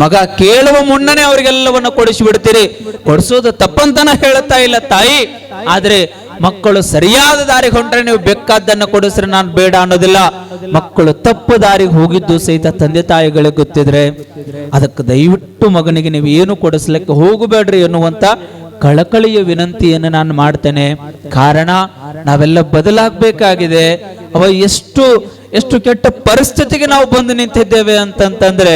ಮಗ ಕೇಳುವ ಮುನ್ನನೇ ಅವರಿಗೆಲ್ಲವನ್ನ ಕೊಡಿಸಿ ಬಿಡ್ತೀರಿ. ಕೊಡಿಸೋದು ತಪ್ಪಂತನ ಹೇಳುತ್ತಾ ಇಲ್ಲ ತಾಯಿ, ಆದ್ರೆ ಮಕ್ಕಳು ಸರಿಯಾದ ದಾರಿಗೆ ಹೊಂಟ್ರೆ ನೀವು ಬೇಕಾದ್ದನ್ನು ಕೊಡಿಸ್ರೆ ನಾನು ಬೇಡ ಅನ್ನೋದಿಲ್ಲ. ಮಕ್ಕಳು ತಪ್ಪು ದಾರಿಗೆ ಹೋಗಿದ್ದು ಸಹಿತ ತಂದೆ ತಾಯಿಗಳಿಗೆ ಗೊತ್ತಿದ್ರೆ ಅದಕ್ಕೆ ದಯವಿಟ್ಟು ಮಗನಿಗೆ ನೀವು ಏನು ಕೊಡಿಸ್ಲಿಕ್ಕೆ ಹೋಗಬೇಡ್ರಿ ಎನ್ನುವಂತ ಕಳಕಳಿಯ ವಿನಂತಿಯನ್ನು ನಾನು ಮಾಡ್ತೇನೆ. ಕಾರಣ ನಾವೆಲ್ಲ ಬದಲಾಗಬೇಕಾಗಿದೆ. ಎಷ್ಟು ಕೆಟ್ಟ ಪರಿಸ್ಥಿತಿಗೆ ನಾವು ಬಂದು ನಿಂತಿದ್ದೇವೆ ಅಂತಂತಂದ್ರೆ,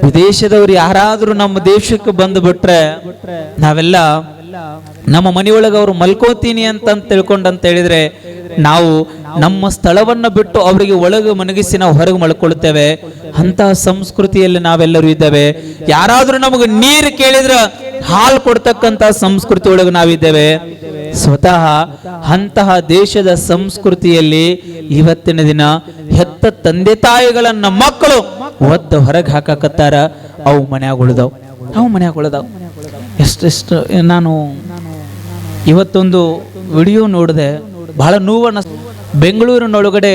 ವಿದೇಶದವರು ಯಾರಾದ್ರೂ ನಮ್ಮ ದೇಶಕ್ಕೆ ಬಂದು ಬಿಟ್ರೆ ನಾವೆಲ್ಲ ನಮ್ಮ ಮನೆಯೊಳಗೆ ಅವರು ಮಲ್ಕೋತೀನಿ ಅಂತ ತಿಳ್ಕೊಂಡಂತ ಹೇಳಿದ್ರೆ ನಾವು ನಮ್ಮ ಸ್ಥಳವನ್ನ ಬಿಟ್ಟು ಅವರಿಗೆ ಒಳಗೆ ಮನಗಿಸಿ ನಾವು ಹೊರಗೆ ಮಲ್ಕೊಳ್ತೇವೆ. ಅಂತಹ ಸಂಸ್ಕೃತಿಯಲ್ಲಿ ನಾವೆಲ್ಲರೂ ಇದ್ದೇವೆ. ಯಾರಾದ್ರೂ ನಮಗೆ ನೀರು ಕೇಳಿದ್ರ ಹಾಲು ಕೊಡ್ತಕ್ಕಂತ ಸಂಸ್ಕೃತಿ ಒಳಗೆ ನಾವಿದ್ದೇವೆ. ಸ್ವತಃ ಅಂತಹ ದೇಶದ ಸಂಸ್ಕೃತಿಯಲ್ಲಿ ಇವತ್ತಿನ ದಿನ ಹೆತ್ತ ತಂದೆ ತಾಯಿಗಳನ್ನ ಮಕ್ಕಳು ಒದ್ದು ಹೊರಗೆ ಹಾಕಕತ್ತಾರ. ಅವು ಮನ್ಯಾಗ ಉಳಿದವು. ಎಷ್ಟೆಷ್ಟು ನಾನು ಇವತ್ತೊಂದು ವಿಡಿಯೋ ನೋಡಿದೆ, ಬಹಳ ನೋವನ್ನ. ಬೆಂಗಳೂರಿನೊಳಗಡೆ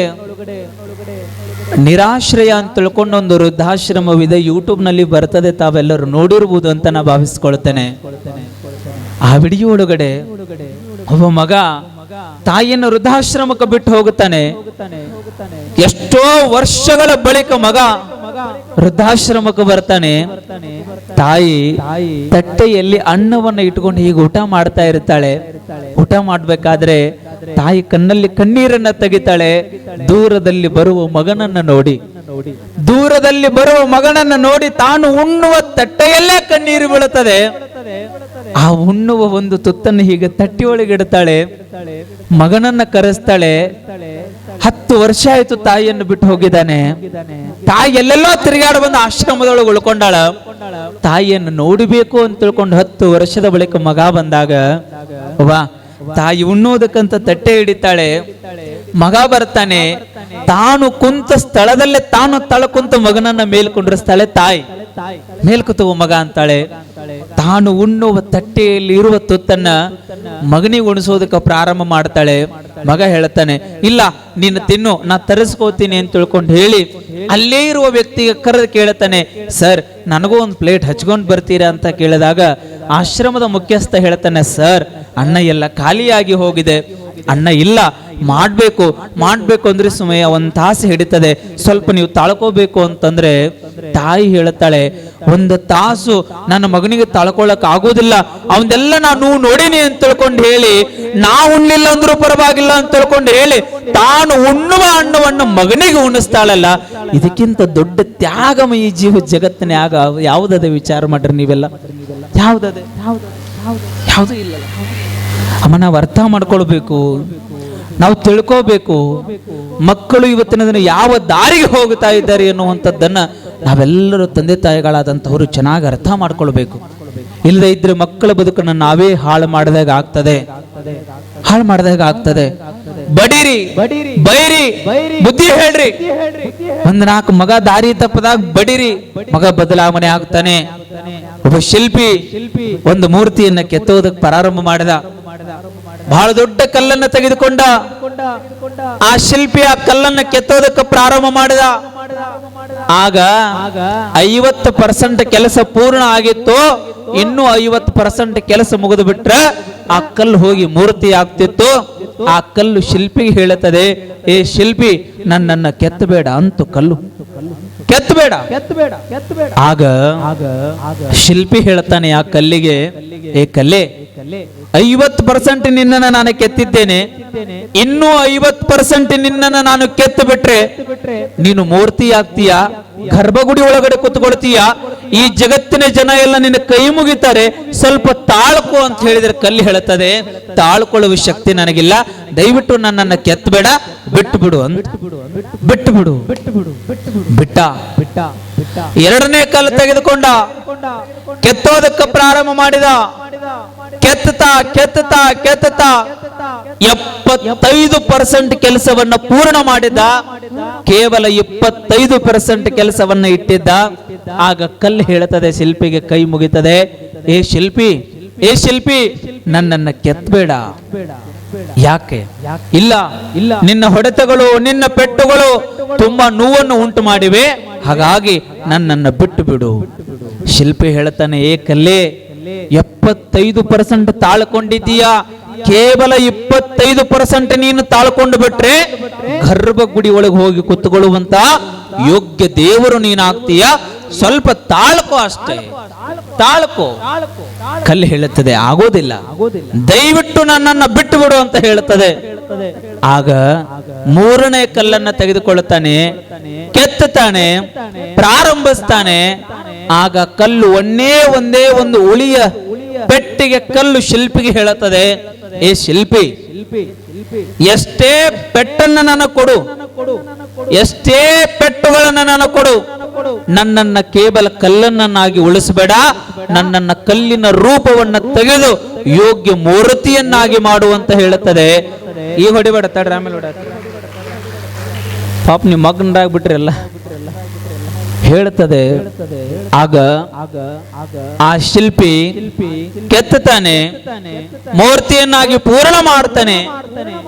ನಿರಾಶ್ರಯ ಅಂತ ತಿಳ್ಕೊಂಡು ಒಂದು ವೃದ್ಧಾಶ್ರಮವಿದೆ. ಯೂಟ್ಯೂಬ್ ನಲ್ಲಿ ಬರ್ತದೆ, ತಾವೆಲ್ಲರೂ ನೋಡಿರ್ಬೋದು ಅಂತ ನಾ ಭಾವಿಸ್ಕೊಳ್ತೇನೆ. ಆ ವಿಡಿಯೋ ಒಳಗಡೆ ಒಬ್ಬ ಮಗ ತಾಯಿಯನ್ನು ವೃದ್ಧಾಶ್ರಮಕ್ಕೆ ಬಿಟ್ಟು ಹೋಗುತ್ತಾನೆ. ಎಷ್ಟೋ ವರ್ಷಗಳ ಬಳಿಕ ಮಗ ವೃದ್ಧಾಶ್ರಮಕ್ಕೆ ಬರ್ತಾನೆ. ತಾಯಿ ತಟ್ಟೆಯಲ್ಲಿ ಅನ್ನವನ್ನ ಇಟ್ಕೊಂಡು ಹೀಗೆ ಊಟ ಮಾಡ್ತಾ ಇರ್ತಾಳೆ. ಊಟ ಮಾಡ್ಬೇಕಾದ್ರೆ ತಾಯಿ ಕಣ್ಣಲ್ಲಿ ಕಣ್ಣೀರನ್ನ ತೆಗಿತಾಳೆ. ದೂರದಲ್ಲಿ ಬರುವ ಮಗನನ್ನ ನೋಡಿ ತಾನು ಉಣ್ಣುವ ತಟ್ಟೆಯಲ್ಲೇ ಕಣ್ಣೀರು ಬೀಳುತ್ತದೆ. ಆ ಉಣ್ಣುವ ಒಂದು ತುತ್ತನ್ನು ಹೀಗೆ ತಟ್ಟೆಯೊಳಗೆ ಇಡ್ತಾಳೆ. ಮಗನನ್ನ ಕರೆಸ್ತಾಳೆ. 10 ವರ್ಷ ಆಯ್ತು ತಾಯಿಯನ್ನು ಬಿಟ್ಟು ಹೋಗಿದ್ದಾನೆ. ತಾಯಿ ಎಲ್ಲೆಲ್ಲೋ ತಿರುಗಾಡ ಬಂದು ಆಶ್ರಮದೊಳಗೆ ಉಳ್ಕೊಂಡಾಳ. ತಾಯಿಯನ್ನು ನೋಡಬೇಕು ಅಂತ ತಿಳ್ಕೊಂಡು 10 ವರ್ಷದ ಬಳಿಕ ಮಗ ಬಂದಾಗ ತಾಯಿ ಉಣ್ಣೋದಕ್ಕಂತ ತಟ್ಟೆ ಹಿಡಿತಾಳೆ. ಮಗ ಬರ್ತಾನೆ. ತಾನು ಕುಂತ ಸ್ಥಳದಲ್ಲೇ ತಾನು ಕುಂತ ಮಗನನ್ನ ಮೇಲ್ಕೊಂಡಿರ್ಸ್ತಾಳೆ. ತಾಯಿ ಮೇಲ್ಕುತ್ತುವ ಮಗ ಅಂತಾಳೆ. ತಾನು ಉಣ್ಣುವ ತಟ್ಟೆಯಲ್ಲಿ ಇರುವ ತುತ್ತನ್ನ ಮಗನಿಗೆ ಉಣಿಸೋದಕ್ಕೆ ಪ್ರಾರಂಭ ಮಾಡ್ತಾಳೆ. ಮಗ ಹೇಳ್ತಾನೆ, ಇಲ್ಲ ನೀನು ತಿನ್ನು, ನಾ ತರಿಸ್ಕೋತೀನಿ ಅಂತ ತಿಳ್ಕೊಂಡು ಹೇಳಿ ಅಲ್ಲೇ ಇರುವ ವ್ಯಕ್ತಿಗೆ ಕರೆದು ಕೇಳ್ತಾನೆ, ಸರ್ ನನಗೂ ಒಂದು ಪ್ಲೇಟ್ ಹಚ್ಕೊಂಡು ಬರ್ತೀರಾ ಅಂತ ಕೇಳಿದಾಗ ಆಶ್ರಮದ ಮುಖ್ಯಸ್ಥ ಹೇಳ್ತಾನೆ, ಸರ್ ಅನ್ನ ಎಲ್ಲ ಖಾಲಿಯಾಗಿ ಹೋಗಿದೆ, ಅನ್ನ ಇಲ್ಲ, ಮಾಡ್ಬೇಕು ಅಂದ್ರೆ ಸಮಯ 1 ತಾಸು ಹಿಡಿತದೆ, ಸ್ವಲ್ಪ ನೀವು ತಾಳ್ಕೋಬೇಕು ಅಂತಂದ್ರೆ ತಾಯಿ ಹೇಳ್ತಾಳೆ, 1 ತಾಸು ನನ್ನ ಮಗನಿಗೆ ತಾಳ್ಕೊಳಕ್ ಆಗೋದಿಲ್ಲ, ಅವನ್ನೆಲ್ಲ ನಾನು ನೋಡೀನಿ ಅಂತ ತಿಳ್ಕೊಂಡು ಹೇಳಿ, ನಾ ಉಣ್ಲಿಲ್ಲ ಅಂದ್ರೂ ಪರವಾಗಿಲ್ಲ ಅಂತ ತಿಳ್ಕೊಂಡು ಹೇಳಿ ತಾನು ಉಣ್ಣುವ ಅನ್ನವನ್ನು ಮಗನಿಗೆ ಉಣಿಸ್ತಾಳಲ್ಲ, ಇದಕ್ಕಿಂತ ದೊಡ್ಡ ತ್ಯಾಗಮಯಿ ಜೀವ ಜಗತ್ತಿನಾಗ ಯಾವುದದೆ? ವಿಚಾರ ಮಾಡ್ರಿ ನೀವೆಲ್ಲ. ಯಾವುದದೆ? ಯಾವುದೂ ಇಲ್ಲ. ಅಮ್ಮ, ನಾವು ಅರ್ಥ ಮಾಡ್ಕೊಳ್ಬೇಕು, ನಾವು ತಿಳ್ಕೋಬೇಕು. ಮಕ್ಕಳು ಇವತ್ತಿನ ದಿನ ಯಾವ ದಾರಿಗೆ ಹೋಗ್ತಾ ಇದ್ದಾರೆ ಎನ್ನುವಂಥದ್ದನ್ನ ನಾವೆಲ್ಲರೂ ತಂದೆ ತಾಯಿಗಳಾದಂಥವರು ಚೆನ್ನಾಗಿ ಅರ್ಥ ಮಾಡ್ಕೊಳ್ಬೇಕು. ಇಲ್ಲದೆ ಇದ್ರೆ ಮಕ್ಕಳ ಬದುಕನ್ನು ನಾವೇ ಹಾಳು ಮಾಡಿದಾಗ ಆಗ್ತದೆ. ಬಡೀರಿ, ಬೈರಿ, ಬುದ್ಧಿ ಹೇಳ್ರಿ. 4 ಮಗ ದಾರಿ ತಪ್ಪದಾಗ ಬಡೀರಿ, ಮಗ ಬದಲಾವಣೆ ಆಗ್ತಾನೆ. ಒಬ್ಬ ಶಿಲ್ಪಿ ಒಂದು ಮೂರ್ತಿಯನ್ನ ಕೆತ್ತೋದಕ್ಕೆ ಪ್ರಾರಂಭ ಮಾಡಿದ. ಬಹಳ ದೊಡ್ಡ ಕಲ್ಲನ್ನ ತೆಗೆದುಕೊಂಡ. ಆ ಶಿಲ್ಪಿ ಆ ಕಲ್ಲನ್ನ ಕೆತ್ತೋದಕ್ಕೆ ಪ್ರಾರಂಭ ಮಾಡಿದ. ಆಗ 50% ಕೆಲಸ ಪೂರ್ಣ ಆಗಿತ್ತು. ಇನ್ನು 50% ಕೆಲಸ ಮುಗಿದು ಬಿಟ್ರೆ ಆ ಕಲ್ಲು ಹೋಗಿ ಮೂರ್ತಿ ಆಗ್ತಿತ್ತು. ಆ ಕಲ್ಲು ಶಿಲ್ಪಿಗೆ ಹೇಳುತ್ತದೆ, ಏ ಶಿಲ್ಪಿ, ನನ್ನನ್ನ ಕೆತ್ತಬೇಡ ಅಂತ ಕಲ್ಲು. ಕೆತ್ತಬೇಡ. ಆಗ ಶಿಲ್ಪಿ ಹೇಳ್ತಾನೆ ಆ ಕಲ್ಲಿಗೆ, ಏ ಕಲ್ಲೇ, 50% ನಿನ್ನನ್ನು ನಾನು ಕೆತ್ತಿದ್ದೇನೆ, ಇನ್ನೂ 50% ನಿನ್ನನ್ನು ನಾನು ಕೆತ್ತು ಬಿಟ್ರೆ ನೀನು ಮೂರ್ತಿ ಆಗ್ತೀಯ, ಗರ್ಭಗುಡಿ ಒಳಗಡೆ ಕೂತ್ಕೊಳ್ತೀಯ, ಈ ಜಗತ್ತಿನ ಜನ ಎಲ್ಲ ನಿನ್ನ ಕೈ ಮುಗಿತಾರೆ, ಸ್ವಲ್ಪ ತಾಳ್ಕೊ ಅಂತ ಹೇಳಿದ್ರೆ ಕಲ್ಲಿ ಹೇಳುತ್ತದೆ, ತಾಳ್ಕೊಳ್ಳುವ ಶಕ್ತಿ ನನಗಿಲ್ಲ, ದಯವಿಟ್ಟು ನನ್ನನ್ನು ಕೆತ್ತಬೇಡ, ಬಿಟ್ಟು ಬಿಡು ಅಂತ. ಬಿಟ್ಟು ಬಿಡು. ಬಿಟ್ಟ. ಎರಡನೇ ಕಲ್ಲು ತೆಗೆದುಕೊಂಡ, ಕೆತ್ತೋದಕ್ಕೆ ಪ್ರಾರಂಭ ಮಾಡಿದ. ಕೆತ್ತುತ್ತಾ 75% ಕೆಲಸವನ್ನ ಪೂರ್ಣ ಮಾಡಿದ್ದ, ಕೇವಲ 25% ಕೆಲಸವನ್ನ ಇಟ್ಟಿದ್ದ. ಆಗ ಕಲ್ಲು ಹೇಳುತ್ತದೆ, ಶಿಲ್ಪಿಗೆ ಕೈ ಮುಗಿತದೆ, ಏ ಶಿಲ್ಪಿ ನನ್ನನ್ನ ಕೆತ್ತಬೇಡ. ಯಾಕೆ? ಇಲ್ಲ, ನಿನ್ನ ಹೊಡೆತಗಳು, ನಿನ್ನ ಪೆಟ್ಟುಗಳು ತುಂಬಾ ನೋವನ್ನು ಉಂಟು ಮಾಡಿವೆ, ಹಾಗಾಗಿ ನನ್ನನ್ನು ಬಿಟ್ಟು ಬಿಡು. ಶಿಲ್ಪಿ ಹೇಳ್ತಾನೆ, ಏ ಕಲ್ಲೇ, 75% ತಾಳ್ಕೊಂಡಿದ್ದೀಯಾ, ಕೇವಲ 25% ನೀನು ತಾಳ್ಕೊಂಡು ಬಿಟ್ರೆ ಗರ್ಭಗುಡಿ ಒಳಗೆ ಹೋಗಿ ಕುತ್ತುಕೊಳ್ಳುವಂತ ಯೋಗ್ಯ ದೇವರು ನೀನಾಗ್ತೀಯ, ಸ್ವಲ್ಪ ತಾಳ್ಕೋ ಅಷ್ಟೇ, ತಾಳ್ಕೋ. ಕಲ್ಲು ಹೇಳುತ್ತದೆ, ಆಗೋದಿಲ್ಲ, ದಯವಿಟ್ಟು ನನ್ನನ್ನು ಬಿಟ್ಟು ಬಿಡು ಅಂತ ಹೇಳುತ್ತದೆ. ಆಗ ಮೂರನೇ ಕಲ್ಲನ್ನ ತೆಗೆದುಕೊಳ್ಳುತ್ತಾನೆ, ಕೆತ್ತುತ್ತಾನೆ, ಪ್ರಾರಂಭಿಸ್ತಾನೆ. ಆಗ ಕಲ್ಲು ಒಂದೇ ಒಂದು ಉಳಿಯ ಪೆಟ್ಟಿಗೆ ಕಲ್ಲು ಶಿಲ್ಪಿಗೆ ಹೇಳುತ್ತದೆ, ಏ ಶಿಲ್ಪಿ, ಎಷ್ಟೇ ಪೆಟ್ಟನ್ನ ನನಗೆ ಕೊಡು, ಎಷ್ಟೇ ಪೆಟ್ಟುಗಳನ್ನ ನನಗೆ ಕೊಡು, ನನ್ನನ್ನ ಕೇವಲ ಕಲ್ಲನ್ನಾಗಿ ಉಳಿಸಬೇಡ, ನನ್ನನ್ನ ಕಲ್ಲಿನ ರೂಪವನ್ನ ತೆಗೆದು ಯೋಗ್ಯ ಮೂರ್ತಿಯನ್ನಾಗಿ ಮಾಡುವಂತ ಹೇಳುತ್ತದೆ. ಈ ಹೊಡಿಬೇಡ, ತಡ್ರಿ ಆಮೇಲೆ ಹೊಡ, ಪಾಪ ನೀವು ಮಗ್ನರಾಗ್ಬಿಟ್ರಲ್ಲ ಹೇಳುತ್ತದೆ. ಆಗ ಆ ಶಿಲ್ಪಿ ಕೆತ್ತುತ್ತಾನೆ, ಮೂರ್ತಿಯನ್ನಾಗಿ ಪೂರ್ಣ ಮಾಡ್ತಾನೆ,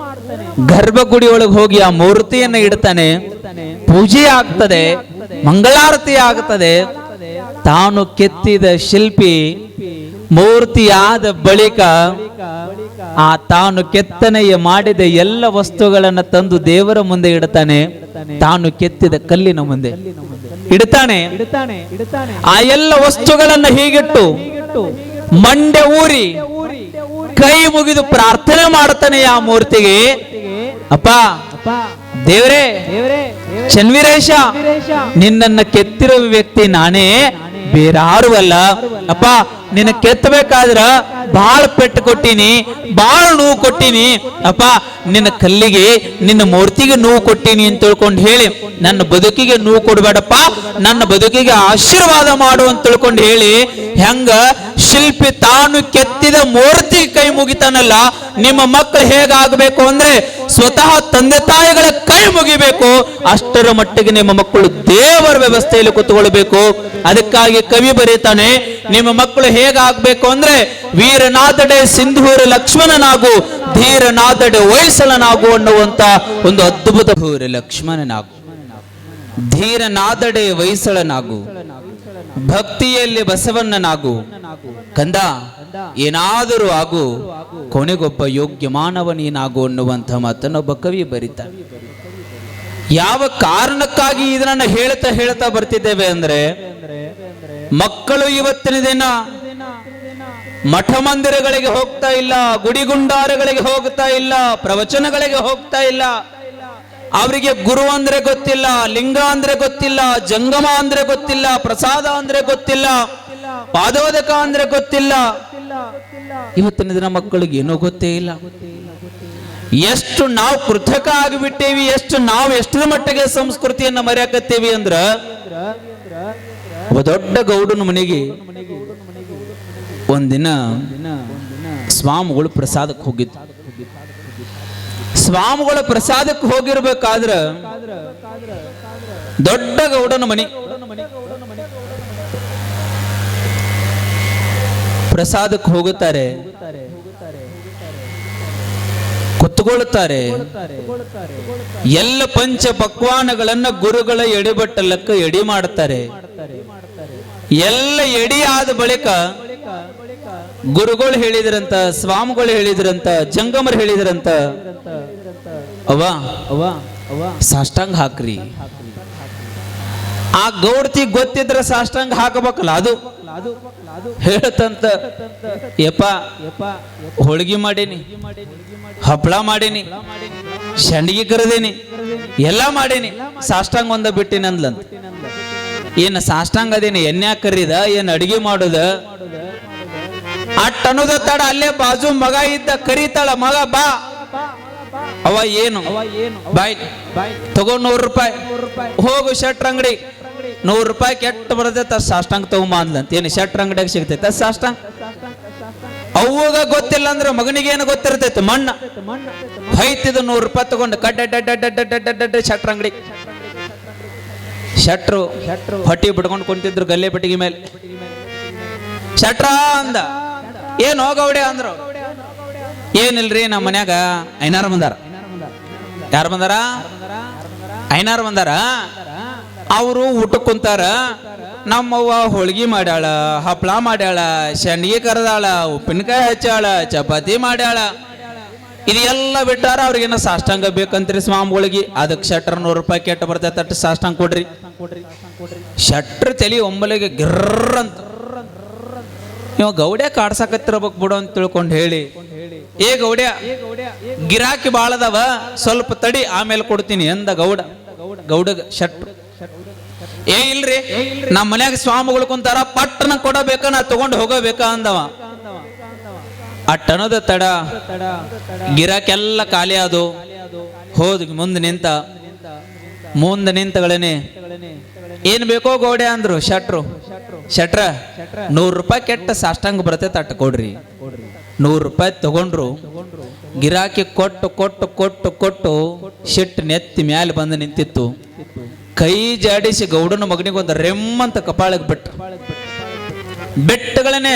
ಗರ್ಭಗುಡಿ ಒಳಗೆ ಹೋಗಿ ಆ ಮೂರ್ತಿಯನ್ನ ಇಡ್ತಾನೆ, ಪೂಜೆ ಆಗ್ತದೆ, ಮಂಗಳಾರತಿ ಆಗ್ತದೆ. ತಾನು ಕೆತ್ತಿದ ಶಿಲ್ಪಿ ಮೂರ್ತಿಯಾದ ಬಳಿಕ ಆ ತಾನು ಕೆತ್ತನೆಯ ಮಾಡಿದ ಎಲ್ಲ ವಸ್ತುಗಳನ್ನು ತಂದು ದೇವರ ಮುಂದೆ ಇಡ್ತಾನೆ, ತಾನು ಕೆತ್ತಿದ ಕಲ್ಲಿನ ಮುಂದೆ ಇಡ್ತಾನೆ. ಆ ಎಲ್ಲ ವಸ್ತುಗಳನ್ನ ಹೀಗಿಟ್ಟು ಮಂಡೆ ಊರಿ ಕೈ ಮುಗಿದು ಪ್ರಾರ್ಥನೆ ಮಾಡ್ತಾನೆ ಆ ಮೂರ್ತಿಗೆ, ಅಪ್ಪ ದೇವರೇ, ಚನ್ವೀರೇಶ, ನಿನ್ನನ್ನ ಕೆತ್ತಿರುವ ವ್ಯಕ್ತಿ ನಾನೇ, ಬೇರಾರು ಅಲ್ಲ. ಅಪ್ಪ ನಿನ್ನ ಕೆತ್ತಬೇಕಾದ್ರ ಬಾಳ ಪೆಟ್ಟು ಕೊಟ್ಟಿನಿ, ಬಾಳ ನೋವು ಕೊಟ್ಟಿನಿ, ಅಪ್ಪ ನಿನ್ನ ಕಲ್ಲಿಗೆ, ನಿನ್ನ ಮೂರ್ತಿಗೆ ನೋವು ಕೊಟ್ಟಿನಿ ಅಂತ ತಿಳ್ಕೊಂಡು ಹೇಳಿ ನನ್ನ ಬದುಕಿಗೆ ನೋವು ಕೊಡಬೇಡಪ್ಪ, ನನ್ನ ಬದುಕಿಗೆ ಆಶೀರ್ವಾದ ಮಾಡು ಅಂತ ತಿಳ್ಕೊಂಡು ಹೇಳಿ, ಹೆಂಗ ಶಿಲ್ಪಿ ತಾನು ಕೆತ್ತಿದ ಮೂರ್ತಿ ಕೈ ಮುಗಿತಾನಲ್ಲ, ನಿಮ್ಮ ಮಕ್ಕಳು ಹೇಗಾಗಬೇಕು ಅಂದ್ರೆ ಸ್ವತಃ ತಂದೆ ತಾಯಿಗಳ ಕೈ ಮುಗಿಬೇಕು, ಅಷ್ಟರ ಮಟ್ಟಿಗೆ ನಿಮ್ಮ ಮಕ್ಕಳು ದೇವರ ವ್ಯವಸ್ಥೆಯಲ್ಲಿ ಕೂತ್ಕೊಳ್ಬೇಕು. ಅದಕ್ಕಾಗಿ ಕವಿ ಬರೀತಾನೆ, ನಿಮ್ಮ ಮಕ್ಕಳು ಹೇಗಾಗಬೇಕು ಅಂದ್ರೆ ವೀರನಾದಡೆ ಸಿಂಧೂರ ಲಕ್ಷ್ಮಣನಾಗು, ಧೀರನಾದಡೆ ಹೊಯ್ಸಳನಾಗು ಅನ್ನುವಂತ ಒಂದು ಅದ್ಭುತ. ಲಕ್ಷ್ಮಣನಾಗು, ಧೀರನಾದಡೆ ಹೊಯ್ಸಳನಾಗು, ಭಕ್ತಿಯಲ್ಲಿ ಬಸವಣ್ಣನಾಗು, ಕಂದ ಏನಾದರೂ ಆಗು, ಕೊನೆಗೊಬ್ಬ ಯೋಗ್ಯ ಮಾನವ ನೀನಾಗು ಅನ್ನುವಂಥ ಮಾತನ್ನೊಬ್ಬ ಕವಿ ಬರೀತಾನೆ. ಯಾವ ಕಾರಣಕ್ಕಾಗಿ ಇದನ್ನ ಹೇಳ್ತಾ ಬರ್ತಿದ್ದೇವೆ ಅಂದ್ರೆ, ಮಕ್ಕಳು ಇವತ್ತಿನ ದಿನ ಮಠ ಮಂದಿರಗಳಿಗೆ ಹೋಗ್ತಾ ಇಲ್ಲ, ಗುಡಿಗುಂಡಾರಗಳಿಗೆ ಹೋಗ್ತಾ ಇಲ್ಲ, ಪ್ರವಚನಗಳಿಗೆ ಹೋಗ್ತಾ ಇಲ್ಲ. ಅವರಿಗೆ ಗುರು ಅಂದ್ರೆ ಗೊತ್ತಿಲ್ಲ, ಲಿಂಗ ಅಂದ್ರೆ ಗೊತ್ತಿಲ್ಲ, ಜಂಗಮ ಅಂದ್ರೆ ಗೊತ್ತಿಲ್ಲ, ಪ್ರಸಾದ ಅಂದ್ರೆ ಗೊತ್ತಿಲ್ಲ, ಪಾದೋದಕ ಅಂದ್ರೆ ಗೊತ್ತಿಲ್ಲ. ಇವತ್ತಿನ ದಿನ ಮಕ್ಕಳಿಗೆ ಏನೋ ಗೊತ್ತೇ ಇಲ್ಲ. ಎಷ್ಟು ನಾವು ಕೃತಕ ಆಗಿಬಿಟ್ಟೇವಿ, ನಾವು ಎಷ್ಟರ ಮಟ್ಟಿಗೆ ಸಂಸ್ಕೃತಿಯನ್ನ ಮರೆಯಾಕತ್ತೇವಿ ಅಂದ್ರ, ಒಬ್ಬ ದೊಡ್ಡ ಗೌಡನ ಮನೆಗೆ ಒಂದಿನ ಸ್ವಾಮಿಗಳು ಪ್ರಸಾದಕ್ಕೆ ಹೋಗಿದ್ದು. ಸ್ವಾಮಿಗಳ ಪ್ರಸಾದಕ್ಕೆ ಹೋಗಿರ್ಬೇಕಾದ್ರ ದೊಡ್ಡ ಗೌಡನ ಮನೆ, ಪ್ರಸಾದಕ್ಕೆ ಹೋಗುತ್ತಾರೆ, ಕುತ್ತುಕೊಳ್ಳುತ್ತಾರೆ. ಎಲ್ಲ ಪಂಚ ಪಕ್ವಾನಗಳನ್ನ ಗುರುಗಳ ಎಡೆಬಟ್ಟಲಕ್ಕ ಎಡಿ ಮಾಡುತ್ತಾರೆ. ಎಲ್ಲ ಎಡಿ ಆದ ಬಳಿಕ ಗುರುಗಳು ಹೇಳಿದ್ರಂತ, ಸ್ವಾಮಿಗಳು ಹೇಳಿದ್ರಂತ, ಜಂಗಮರು ಹೇಳಿದ್ರಂತ, ಸಾಷ್ಟಾಂಗ ಹಾಕ್ರಿ. ಆ ಗೌಡತಿ ಗೊತ್ತಿದ್ರೆ ಸಾಷ್ಟಾಂಗ ಹಾಕಬೇಕಲ್ಲ ಅದು ಹೇಳ್ತಂತ, ಯಪ್ಪ ಹೋಳಿಗೆ ಮಾಡೀನಿ, ಹಪ್ಪಳ ಮಾಡೀನಿ, ಶಂಡಿಗೆ ಕರೆದೀನಿ, ಎಲ್ಲ ಮಾಡೀನಿ, ಸಾಷ್ಟಾಂಗ ಒಂದ ಬಿಟ್ಟಿನಿ ಅಂದ್ಲಂತ. ಏನ್ ಸಾಷ್ಟಾಂಗ ಅದೇನಿ ಎಣ್ಣೆ ಕರೀದ ಏನ್ ಅಡಿಗೆ ಮಾಡುದ ಅಟ್ ಅನ್ನೋದ ತಡ ಅಲ್ಲೇ ಬಾಜು ಮಗ ಇದ್ದ ಕರೀತಾಳ, ಮಗ ಬಾ. ಅವ ಏನು ಬಾಯ್ ತಗೋ ₹100, ಹೋಗು ಶೆಟ್ರ ಅಂಗಡಿ ₹100 ಕೆಟ್ಟ ಬರ್ತೈತ ಸಾಷ್ಟಾಂಗ ತಗೊಂಬ ಅಂದ್ಲಂತ. ಏನು ಶೆಟ್ರ ಅಂಗಡಿಯಾಗ ಸಿಗ್ತೈತ ಸಾಷ್ಟಾಂಗ? ಅವಾಗ ಗೊತ್ತಿಲ್ಲ ಅಂದ್ರೆ ಮಗನಿಗೆ ಏನು ಗೊತ್ತಿರ್ತೈತೆ? ಮಣ್ಣ ಹೊಯ್ತಿದ್ದು ₹100 ತಗೊಂಡು ಕಡ್ಡ ಶೆಟ್ರ ಅಂಗಡಿ. ಶೆಟ್ರು ಹೊಟ್ಟಿ ಬಿಡ್ಕೊಂಡು ಕುಂತಿದ್ರು ಗಲ್ಲೆ ಪೆಟ್ಟಿಗೆ ಮೇಲೆ. ಶೆಟ್ರ ಅಂದ, ಏನ್ ಹೋಗವಡೆ ಅಂದ್ರು. ಏನಿಲ್ರಿ ನಮ್ಮ ಮನ್ಯಾಗ ಐನಾರು ಬಂದಾರ. ಯಾರು ಬಂದಾರ? ಐನಾರು ಬಂದಾರ. ಅವರು ಊಟಕ್ಕೆ ಕುಂತಾರ. ನಮ್ಮವ್ವ ಹೋಳಿಗೆ ಮಾಡ್ಯಾಳ, ಹಪ್ಪಳ ಮಾಡ್ಯಾಳ, ಶಂಡಿಗೆ ಕರೆದಾಳ, ಉಪ್ಪಿನಕಾಯಿ ಹಚ್ಚಾಳ, ಚಪಾತಿ ಮಾಡ್ಯಾಳ. ಇದೆಲ್ಲ ಬಿಟ್ಟಾರ. ಅವ್ರಿಗೇನ ಸಾಷ್ಟಾಂಗ ಬೇಕಂತ್ರಿ ಸ್ವಾಮಿಗಳಿಗೆ. ಅದಕ್ಕೆ ಶೆಟ್ರ ₹100 ಕೆಟ್ಟ ಬರ್ತೈತೆ, ಅಟ್ಟು ಸಾಷ್ಟಾಂಗ ಕೊಡ್ರಿ. ಶೆಟ್ರ ತಲೆ ಒಮ್ಮಲೆಗೆ ಗಿರ್ರ ಅಂತ. ಇವ ಗೌಡ್ಯ ಕಾಡ್ಸಾಕತ್ತಿರ್ಬೇಕು ಬಿಡು ಅಂತ ತಿಳ್ಕೊಂಡು ಹೇಳಿ, ಏ ಗೌಡ್ಯ ಗಿರಾಕಿ ಬಾಳದವ ಸ್ವಲ್ಪ ತಡಿ ಆಮೇಲೆ ಕೊಡ್ತೀನಿ ಎಂದ ಗೌಡಗ ಶೆಟ್ರು. ಏ ಇಲ್ರಿ ನಮ್ಮ ಮನ್ಯಾಗ ಸ್ವಾಮಿಗಳು ಕುಂತಾರ, ಪಟ್ಟಣ ಕೊಡಬೇಕ, ನಾ ತಗೊಂಡು ಹೋಗಬೇಕ ಅಂದವ. ಅಟ್ಟನದ ತಡ ಗಿರಾಕೆಲ್ಲ ಖಾಲಿ ಆದು. ಹೋದ್ ಮುಂದೆ ನಿಂತಗಳೇನೆ ಏನ್ ಬೇಕೋ ಗೌಡ್ಯ ಅಂದ್ರು ಶೆಟ್ರು. ಶೆಟ್ರ ₹100 ಕೆಟ್ಟ ಸಾಷ್ಟಾಂಗ ಬರ್ತೈತೆ, ಅಟ್ಟ ಕೊಡ್ರಿ. ₹100 ತಗೊಂಡ್ರು. ಗಿರಾಕಿ ಕೊಟ್ಟು ಶೆಟ್ ನೆತ್ತಿ ಮ್ಯಾಲೆ ಬಂದು ನಿಂತಿತ್ತು. ಕೈ ಜಾಡಿಸಿ ಗೌಡನ ಮಗನಿಗೊಂದು ರೆಮ್ಮಂತ ಕಪಾಳಕ್ಕೆ ಬೆಟ್ಟಗಳನ್ನೇ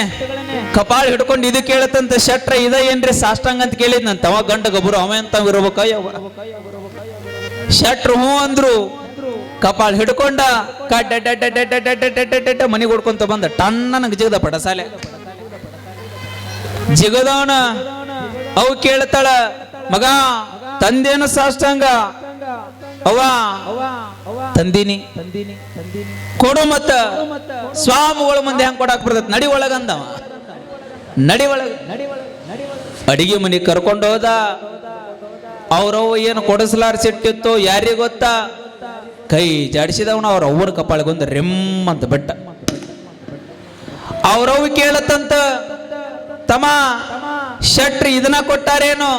ಕಪಾಳ ಹಿಡ್ಕೊಂಡು ಇದು ಕೇಳತ್ತಂತ. ಶೆಟ್ರ ಇದ ಏನ್ರಿ ಸಾಷ್ಟಾಂಗ ಅಂತ ಕೇಳಿದ್ನಂತ. ಅವ ಗಂಡ ಗಬ್ಬರು ಅವ ಅಂತ ಇರ್ಬೇಕ. ಶೆಟ್ರು ಹ್ಞೂ ಅಂದ್ರು. ಕಪಾಳ ಹಿಡ್ಕೊಂಡ ಮನೆಗೆ ಹೊಡ್ಕೊಂತ ಬಂದ. ಟನ್ನ ಜಿಗದ ಪಡಸಾಲೆ ಜಿಗದವನ ಅವು ಕೇಳ್ತಾಳ, ಮಗ ತಂದೇನು ಸಾಷ್ಟಾಂಗ? ಅವ್ವ ತಂದೀನಿ ಕೊಡು. ಮತ್ತ ಸ್ವಾಮಿಗಳ ಮುಂದೆ ಹೆಂಗ್ ಕೊಡಾಕ್ ಬರ್ತೈತಿ? ನಡಿ ಒಳಗಂದವ. ನಡಿ ಒಳಗ ಅಡಿಗೆ ಮನೆ ಕರ್ಕೊಂಡು ಹೋದ. ಅವ್ರವ್ವ ಏನು ಕೊಡಿಸ್ಲಾರ ಸಿಟ್ಟಿತ್ತು ಯಾರಿಗ ಗೊತ್ತಾ? ಕೈ ಜಾಡಿಸಿದವನ ಅವ್ರ ಅವ್ವನ ಕಪಾಳಿಗೊಂದು ರೆಮ್ಮಂತ ಬೆಟ್ಟ. ಅವ್ರವ್ ಕೇಳತ್ತಂತ, ತಮ್ಮ ಶೆಟ್ರು ಇದನ್ನ ಕೊಟ್ಟಾರೇನು?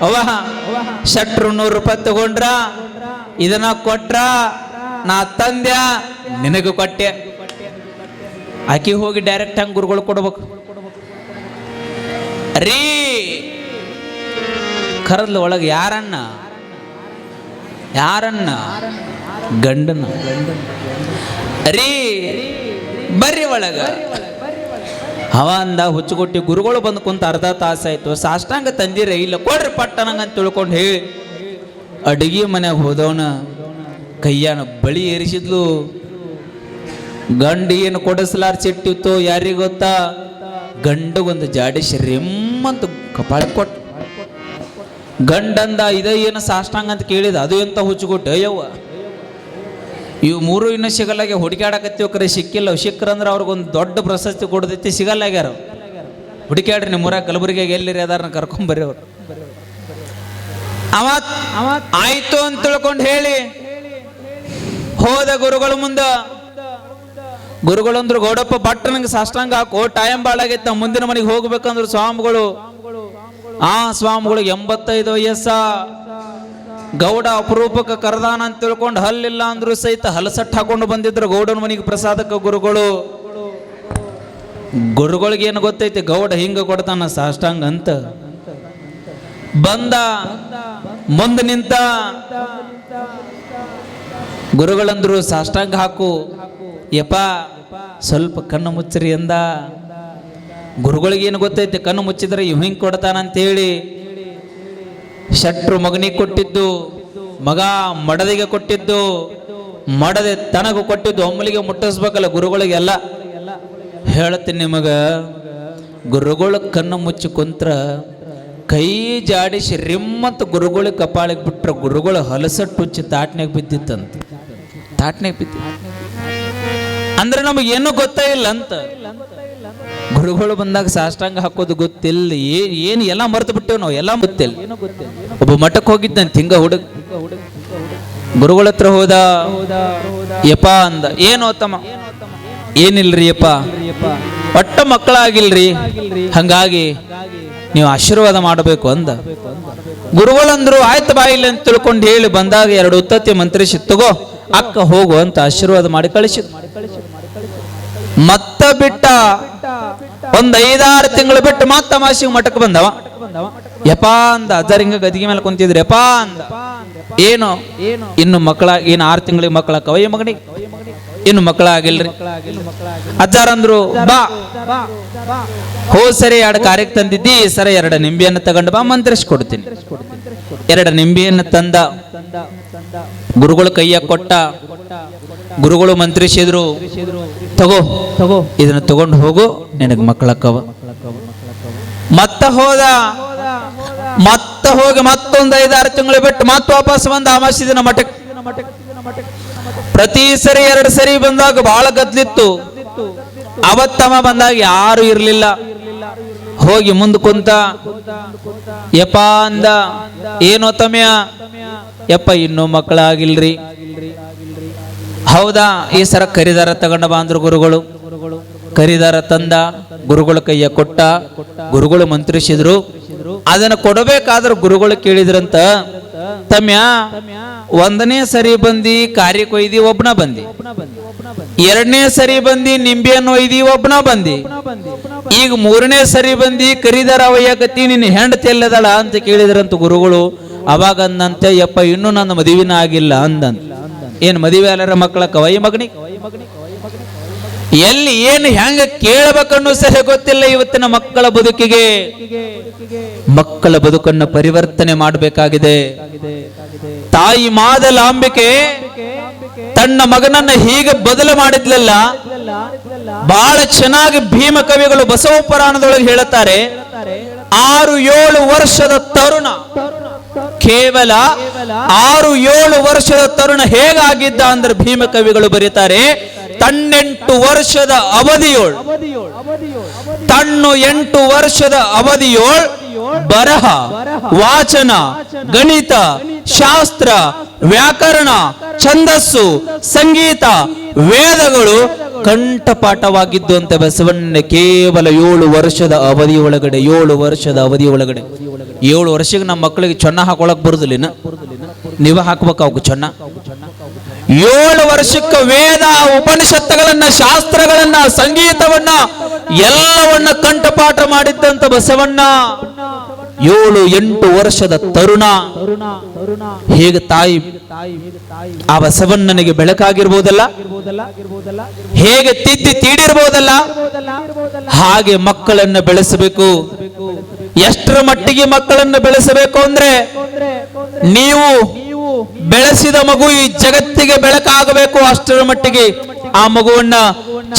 ಅವ್ವ ಶೆಟ್ರು ₹100 ತಗೊಂಡ್ರ, ಇದನ್ನ ಕೊಟ್ರ, ನಾ ತಂದ್ಯ ನಿನಗೂ ಕೊಟ್ಟೆ. ಆಕಿ ಹೋಗಿ ಡೈರೆಕ್ಟ್ ಹಂಗ ಗುರುಗಳು ಕೊಡ್ಬೇಕು ರೀ. ಕರದ್ಲು ಒಳಗೆ ಯಾರನ್ನ ಗಂಡನ ರೀ ಬರ್ರಿ ಒಳಗ. ಅವ ಅಂದ ಹುಚ್ಚುಕೊಟ್ಟಿ. ಗುರುಗಳು ಬಂದು ಕುಂತ ಅರ್ಧ ತಾಸಾಯ್ತು. ಸಾಷ್ಟಾಂಗ ತಂದಿರ ಇಲ್ಲ, ಕೊಡ್ರಿ ಪಟ್ಟಣಂಗಂತ ತಿಳ್ಕೊಂಡು ಹೇಳಿ ಅಡಿಗೆ ಮನೆಯಾಗ ಹೋದವನ ಕೈಯಾನ ಬಳಿ ಏರಿಸಿದ್ಲು. ಗಂಡ ಏನು ಕೊಡಿಸ್ಲಾರ ಸಿಟ್ಟಿತ್ತು ಯಾರಿಗ ಗೊತ್ತಾ? ಗಂಡಗೊಂದು ಜಾಡಿಸಿ ರೆಮ್ಮಂತ ಕಪಾಳ ಕೊಟ್ಟ. ಗಂಡಂದ ಇದ ಏನು ಸಾಷ್ಟಾಂಗ ಅಂತ ಕೇಳಿದ. ಅದು ಎಂತ ಹುಚ್ಚುಕೊಟ್ಟು ಅಯ್ಯವ್ವ. ಇವು ಮೂರು ಇನ್ನೂ ಸಿಗಲ್ಲಾಗೆ ಹುಡುಕಾಡಕತ್ತೀವಿ. ಕರೆ ಸಿಕ್ಕಿಲ್ಲ. ಸಿಕ್ಕರಂದ್ರೆ ಅವ್ರಿಗೊಂದು ದೊಡ್ಡ ಪ್ರಶಸ್ತಿ ಕೊಡದೈತಿ. ಸಿಗಲ್ಲಾಗ್ಯಾರ. ಹುಡುಕಾಡ್ರಿ ನಿಮ್ಮೂರಾಗ ಕಲಬುರಗಿಯಾಗ ಎಲ್ಲಿರಿ ಅದಾರನ್ನ ಕರ್ಕೊಂಬರ್ರಿ ಅವ್ರು. ಅವತ್ ಆಯ್ತು ಅಂತ ತಿಳ್ಕೊಂಡು ಹೇಳಿ ಹೋದ ಗುರುಗಳ ಮುಂದ. ಗುರುಗಳಂದ್ರು, ಗೌಡಪ್ಪ ಬಟ್ ನಂಗೆ ಸಾಷ್ಟಾಂಗ ಹಾಕು, ಟೈಮ್ ಬಾಳಾಗೈತ, ಮುಂದಿನ ಮನೆಗೆ ಹೋಗ್ಬೇಕಂದ್ರು ಸ್ವಾಮಿಗಳು. ಸ್ವಾಮಿಗಳು 85 ವಯಸ್ಸ. ಗೌಡ ಅಪರೂಪಕ್ಕೆ ಕರದಾನ ಅಂತ ತಿಳ್ಕೊಂಡು ಹಲ್ಲಿಲ್ಲ ಅಂದ್ರು ಸಹಿತ ಹಲಸಟ್ಟು ಹಾಕೊಂಡು ಬಂದಿದ್ರು ಗೌಡನ ಮನೆಗೆ ಪ್ರಸಾದಕ್ಕೆ ಗುರುಗಳು. ಗುರುಗಳಿಗೆ ಏನು ಗೊತ್ತೈತಿ ಗೌಡ ಹಿಂಗ ಕೊಡ್ತಾನ ಸಾಷ್ಟಾಂಗ ಅಂತ. ಬಂದ ಮುಂದೆ ನಿಂತ. ಗುರುಗಳಂದ್ರು ಸಾಷ್ಟಾಂಗ ಹಾಕು. ಯಪ್ಪ ಸ್ವಲ್ಪ ಕಣ್ಣು ಮುಚ್ಚರಿ ಎಂದ. ಗುರುಗಳಿಗೆ ಏನು ಗೊತ್ತೈತಿ ಕಣ್ಣು ಮುಚ್ಚಿದ್ರೆ ಇವ್ ಹಿಂಗ್ ಕೊಡ್ತಾನಂತೇಳಿ ಶೆಟ್ರು ಮಗನಿಗೆ ಕೊಟ್ಟಿದ್ದು, ಮಗ ಮಡದಿಗೆ ಕೊಟ್ಟಿದ್ದು, ಮಡದೆ ತನಗೂ ಕೊಟ್ಟಿದ್ದು. ಒಮ್ಮಲಿಗೆ ಮುಟ್ಟಿಸ್ಬೇಕಲ್ಲ ಗುರುಗಳಿಗೆಲ್ಲ. ಹೇಳ್ತೀನಿ ನಿಮಗ, ಗುರುಗಳು ಕಣ್ಣು ಮುಚ್ಚಿ ಕುಂತ್ರ ಕೈ ಜಾಡಿಸಿ ರಿಮ್ಮಂತ ಗುರುಗಳಿಗೆ ಕಪಾಳಿಗೆ ಬಿಟ್ರ ಗುರುಗಳು ಹಲಸಟ್ಟು ಹುಚ್ಚಿ ತಾಟ್ನಾಗ ಬಿದ್ದಿತ್ತಂತ. ತಾಟ್ನೆ ಬಿದ್ದಿ ಅಂದ್ರೆ ನಮಗೇನು ಗೊತ್ತೇ ಇಲ್ಲ ಅಂತ. ಗುರುಗಳು ಬಂದಾಗ ಸಾಷ್ಟಾಂಗ ಹಾಕೋದು ಗೊತ್ತಿಲ್ಲ, ಏನು ಎಲ್ಲ ಮರೆತು ಬಿಟ್ಟೇವ್ ನಾವು, ಎಲ್ಲ ಗೊತ್ತಿಲ್ಲ. ಒಬ್ಬ ಮಠಕ್ಕೆ ಹೋಗಿದ್ದಾನೆ ತಿಂಗ ಹುಡುಗ, ಗುರುಗಳ ಹತ್ರ ಹೋದ. ಯಪ್ಪ ಅಂದ, ಏನು ತಮ್ಮ? ಏನಿಲ್ರಿ ಯಪ್ಪ, ಒಟ್ಟ ಮಕ್ಕಳಾಗಿಲ್ರಿ, ಹಂಗಾಗಿ ನೀವು ಆಶೀರ್ವಾದ ಮಾಡಬೇಕು ಅಂದ. ಗುರುಗಳಂದ್ರು ಆಯ್ತು ಬಾಯಿಲ್ಲ ಅಂತ ತಿಳ್ಕೊಂಡು ಹೇಳಿ ಬಂದಾಗ 2 ಉತ್ತತ್ತಿ ಮಂತ್ರಿಸಿ ತಗೋ ಅಕ್ಕ ಹೋಗು ಅಂತ ಆಶೀರ್ವಾದ ಮಾಡಿ ಕಳಿಸಿದ್. ಮತ್ತ ಬಿಟ್ಟ 1-5-6 ತಿಂಗಳು ಬಿಟ್ಟು ಮತ್ತ ಮಾಸಿಗೆ ಮಠಕ್ಕೆ ಬಂದವ. ಯಪ್ಪ ಅಂದ, ಅಜ್ಜಾರ್ ಹಿಂಗ ಗದಿಗೆ ಮೇಲೆ ಕುಂತಿದ್ರಿ. ಯಪ್ಪ ಅಂದ, ಏನು ಇನ್ನು ಮಕ್ಕಳ ಏನು 6 ತಿಂಗಳಿಗೆ ಮಕ್ಕಳಕ್ಕವ ಈ ಮಗನಿಗೆ, ಇನ್ನು ಮಕ್ಕಳಾಗಿಲ್ರಿ. ಅಜ್ಜಾರ್ ಅಂದ್ರು, ಬಾ ಹೋದ್ ಸರಿ 2 ಕಾರ್ಯಕ್ಕೆ ತಂದಿದ್ದಿ, ಈ ಸರಿ 2 ನಿಂಬೆಯನ್ನು ತಗೊಂಡು ಬಾ, ಮಂತ್ರಿಸ್ಕೊಡ್ತೀನಿ. 2 ನಿಂಬೆಯನ್ನು ತಂದ, ಗುರುಗಳು ಕೈಯ ಕೊಟ್ಟ. ಗುರುಗಳು ಮಂತ್ರಿಸಿದ್ರು, ತಗೋ ಇದನ್ನ ತಗೊಂಡು ಹೋಗು, ನಿನಗೆ ಮಕ್ಕಳಕ್ಕವ. ಮತ್ತ ಹೋದ, ಮತ್ತ ಹೋಗಿ ಮತ್ತೊಂದು 5-6 ತಿಂಗಳು ಬಿಟ್ಟು ಮತ್ತ ವಾಪಸ್ ಬಂದ ಅಮಾವಾಸ್ಯೆ ದಿನ ಮಠಕ್ಕೆ. ಪ್ರತಿ ಸರಿ 2 ಸರಿ ಬಂದಾಗ ಬಹಳ ಗದ್ಲಿತ್ತು. ಅವತ್ತಮ್ಮ ಬಂದಾಗ ಯಾರು ಇರ್ಲಿಲ್ಲ. ಹೋಗಿ ಮುಂದೆ ಕುಂತ. ಯಪ್ಪ ಅಂದ, ಏನೋ ತಮ್ಯ? ಯಪ್ಪ ಇನ್ನೂ ಮಕ್ಕಳಾಗಿಲ್ರಿ. ಹೌದಾ, ಈ ಸರ ಕರಿದಾರ ತಗೊಂಡ ಬಂದ್ರು ಗುರುಗಳು. ಕರಿದಾರ ತಂದ, ಗುರುಗಳ ಕೈಯ ಕೊಟ್ಟ. ಗುರುಗಳು ಮಂತ್ರಿಸಿದ್ರು. ಅದನ್ನ ಕೊಡಬೇಕಾದ್ರೆ ಗುರುಗಳು ಕೇಳಿದ್ರಂತ, ತಮ್ಯ 1ನೇ ಸರಿ ಬಂದಿ ಕಾರ್ಯಕ್ಕೆ ಒಯ್ದಿ, ಒಬ್ನ ಬಂದಿ. 2ನೇ ಸರಿ ಬಂದಿ ನಿಂಬೆಯನ್ನು ಒಯ್ದಿ, ಒಬ್ನ ಬಂದಿ. ಈಗ 3ನೇ ಸರಿ ಬಂದಿ ಕರಿದಾರ ಒಯ್ಯಕತ್ತಿ, ನಿನ್ನ ಹೆಂಡತಿ ಎಲ್ಲದಳ ಅಂತ ಕೇಳಿದ್ರಂತ ಗುರುಗಳು. ಅವಾಗ ಅಂದಂತೆ, ಯಪ್ಪ ಇನ್ನೂ ನನ್ನ ಮದುವಿನ ಆಗಿಲ್ಲ ಅಂದಂತ. ಏನ್ ಮದುವೆ ಅಲ್ಲರ ಮಕ್ಕಳಕ್ಕ ವೈ ಮಗನಿ? ಎಲ್ಲಿ ಏನು ಹೆಂಗ ಕೇಳಬೇಕನ್ನೋ ಸಹ ಗೊತ್ತಿಲ್ಲ ಇವತ್ತಿನ ಮಕ್ಕಳ ಬದುಕಿಗೆ. ಮಕ್ಕಳ ಬದುಕನ್ನು ಪರಿವರ್ತನೆ ಮಾಡಬೇಕಾಗಿದೆ. ತಾಯಿ ಮಾದಲಾಂಬಿಕೆ ತನ್ನ ಮಗನನ್ನ ಹೀಗೆ ಬದಲು ಮಾಡಿದ್ಲಲ್ಲ, ಬಹಳ ಚೆನ್ನಾಗಿ ಭೀಮ ಕವಿಗಳು ಬಸವ ಪುರಾಣದೊಳಗೆ ಹೇಳುತ್ತಾರೆ. 6-7 ವರ್ಷದ ತರುಣ, ಕೇವಲ 6-7 ವರ್ಷದ ತರುಣ ಹೇಗಾಗಿದ್ದ ಅಂದ್ರೆ ಭೀಮ ಕವಿಗಳು ಬರೀತಾರೆ, ತನ್ನ 8 ವರ್ಷದ ಅವಧಿಯೋಳ್ ಬರಹ, ವಾಚನ, ಗಣಿತ, ಶಾಸ್ತ್ರ, ವ್ಯಾಕರಣ, ಛಂದಸ್ಸು, ಸಂಗೀತ, ವೇದಗಳು ಕಂಠಪಾಠವಾಗಿದ್ದು ಅಂತ ಬಸವಣ್ಣ ಕೇವಲ 7 ವರ್ಷದ ಅವಧಿ ಒಳಗಡೆ. 7 ವರ್ಷದ ಅವಧಿ ಒಳಗಡೆ 7 ವರ್ಷಕ್ಕೆ ನಮ್ಮ ಮಕ್ಕಳಿಗೆ ಚೊನ್ನ ಹಾಕೊಳಕ್ ಬರುದಿಲ್ಲ, ನೀವ ಹಾಕ್ಬೇಕು ಅವಕ್ಕೆ ಚೊನ್ನ. 7 ವರ್ಷಕ್ಕೆ ವೇದ, ಉಪನಿಷತ್ತುಗಳನ್ನ, ಶಾಸ್ತ್ರಗಳನ್ನ, ಸಂಗೀತವನ್ನ ಎಲ್ಲವನ್ನ ಕಂಠಪಾಠ ಮಾಡಿದ್ದಂತ ಬಸವಣ್ಣ 7-8 ವರ್ಷದ ತರುಣ. ಹೇಗೆ ತಾಯಿ ಆ ಬಸವಣ್ಣನಿಗೆ ಬೆಳಕಾಗಿರ್ಬೋದಲ್ಲ, ಹೇಗೆ ತಿದ್ದಿ ತೀಡಿರ್ಬೋದಲ್ಲ, ಹಾಗೆ ಮಕ್ಕಳನ್ನು ಬೆಳೆಸಬೇಕು. ಎಷ್ಟರ ಮಟ್ಟಿಗೆ ಮಕ್ಕಳನ್ನು ಬೆಳೆಸಬೇಕು ಅಂದ್ರೆ, ನೀವು ಬೆಳೆಸಿದ ಮಗು ಈ ಜಗತ್ತಿಗೆ ಬೆಳಕಾಗಬೇಕು. ಅಷ್ಟರ ಮಟ್ಟಿಗೆ ಆ ಮಗುವನ್ನ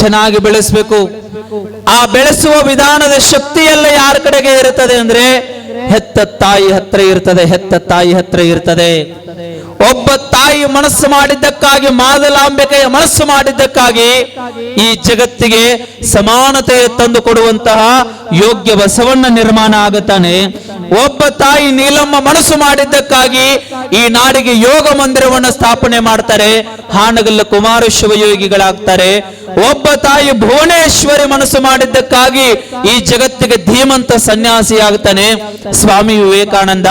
ಚೆನ್ನಾಗಿ ಬೆಳೆಸಬೇಕು. ಆ ಬೆಳೆಸುವ ವಿಧಾನದ ಶಕ್ತಿ ಎಲ್ಲ ಯಾರ ಕಡೆಗೆ ಇರುತ್ತದೆ ಅಂದ್ರೆ, ಹೆತ್ತ ತಾಯಿ ಹತ್ರ ಇರ್ತದೆ. ಹೆತ್ತ ತಾಯಿ ಹತ್ರ ಇರ್ತದೆ. ಒಬ್ಬ ತಾಯಿ ಮನಸ್ಸು ಮಾಡಿದ್ದಕ್ಕಾಗಿ, ಮಾದಲಾಂಬಿಕೆಯ ಮನಸ್ಸು ಮಾಡಿದ್ದಕ್ಕಾಗಿ ಈ ಜಗತ್ತಿಗೆ ಸಮಾನತೆ ತಂದು ಕೊಡುವಂತಹ ಯೋಗ್ಯ ಬಸವಣ್ಣ ನಿರ್ಮಾಣ ಆಗುತ್ತಾನೆ. ಒಬ್ಬ ತಾಯಿ ನೀಲಮ್ಮ ಮನಸ್ಸು ಮಾಡಿದ್ದಕ್ಕಾಗಿ ಈ ನಾಡಿಗೆ ಯೋಗ ಮಂದಿರವನ್ನು ಸ್ಥಾಪನೆ ಮಾಡ್ತಾರೆ. ಹಾನಗಲ್ಲ ಕುಮಾರ ಶಿವಯೋಗಿಗಳಾಗ್ತಾರೆ. ಒಬ್ಬ ತಾಯಿ ಭುವನೇಶ್ವರಿ ಮನಸ್ಸು ಮಾಡಿದ್ದಕ್ಕಾಗಿ ಈ ಜಗತ್ತಿಗೆ ಧೀಮಂತ ಸನ್ಯಾಸಿಯಾಗ್ತಾನೆ ಸ್ವಾಮಿ ವಿವೇಕಾನಂದ.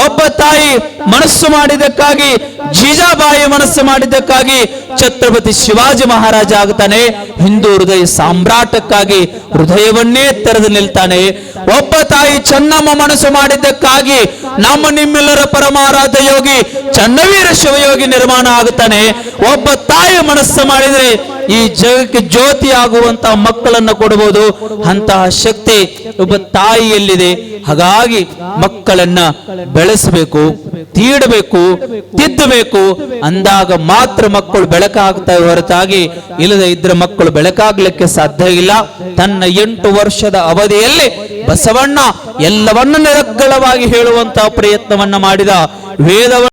ಒಬ್ಬ ತಾಯಿ ಮನಸ್ಸು ಮಾಡಿದ್ದಕ್ಕಾಗಿ, ಜೀಜಾಬಾಯಿ ಮನಸ್ಸು ಮಾಡಿದ್ದಕ್ಕಾಗಿ ಛತ್ರಪತಿ ಶಿವಾಜಿ ಮಹಾರಾಜ ಆಗ್ತಾನೆ. ಹಿಂದೂ ಹೃದಯ ಸಾಮ್ರಾಟಕ್ಕಾಗಿ ಹೃದಯವನ್ನೇ ತೆರೆದು ನಿಲ್ತಾನೆ. ಒಬ್ಬ ತಾಯಿ ಚೆನ್ನಮ್ಮ ಮನಸ್ಸು ಮಾಡಿದ್ದಕ್ಕಾಗಿ ನಮ್ಮ ನಿಮ್ಮೆಲ್ಲರ ಪರಮಾರಾಧ್ಯ ಯೋಗಿ ಚನ್ನವೀರ ಶಿವಯೋಗಿ ನಿರ್ಮಾಣ ಆಗುತ್ತಾನೆ. ಒಬ್ಬ ತಾಯಿ ಮನಸ್ಸು ಮಾಡಿದ್ರೆ ಈ ಜಗಕ್ಕೆ ಜ್ಯೋತಿ ಆಗುವಂತಹ ಮಕ್ಕಳನ್ನು ಕೊಡಬಹುದು. ಅಂತಹ ಶಕ್ತಿ ಒಬ್ಬ ತಾಯಿಯಲ್ಲಿದೆ. ಹಾಗಾಗಿ ಮಕ್ಕಳನ್ನ ಬೆಳೆಸಬೇಕು, ತೀಡಬೇಕು, ತಿದ್ದಬೇಕು. ಅಂದಾಗ ಮಾತ್ರ ಮಕ್ಕಳು ಬೆಳಕಾಗ್ತವೆ ಹೊರತಾಗಿ ಇಲ್ಲದೆ ಇದ್ರೆ ಮಕ್ಕಳು ಬೆಳಕಾಗ್ಲಿಕ್ಕೆ ಸಾಧ್ಯ ಇಲ್ಲ. ತನ್ನ 8 ವರ್ಷದ ಅವಧಿಯಲ್ಲಿ ಬಸವಣ್ಣ ಎಲ್ಲವನ್ನ ನಿರರ್ಗಳವಾಗಿ ಹೇಳುವಂತಹ ಪ್ರಯತ್ನವನ್ನ ಮಾಡಿದ. ವೇದವನ್ನು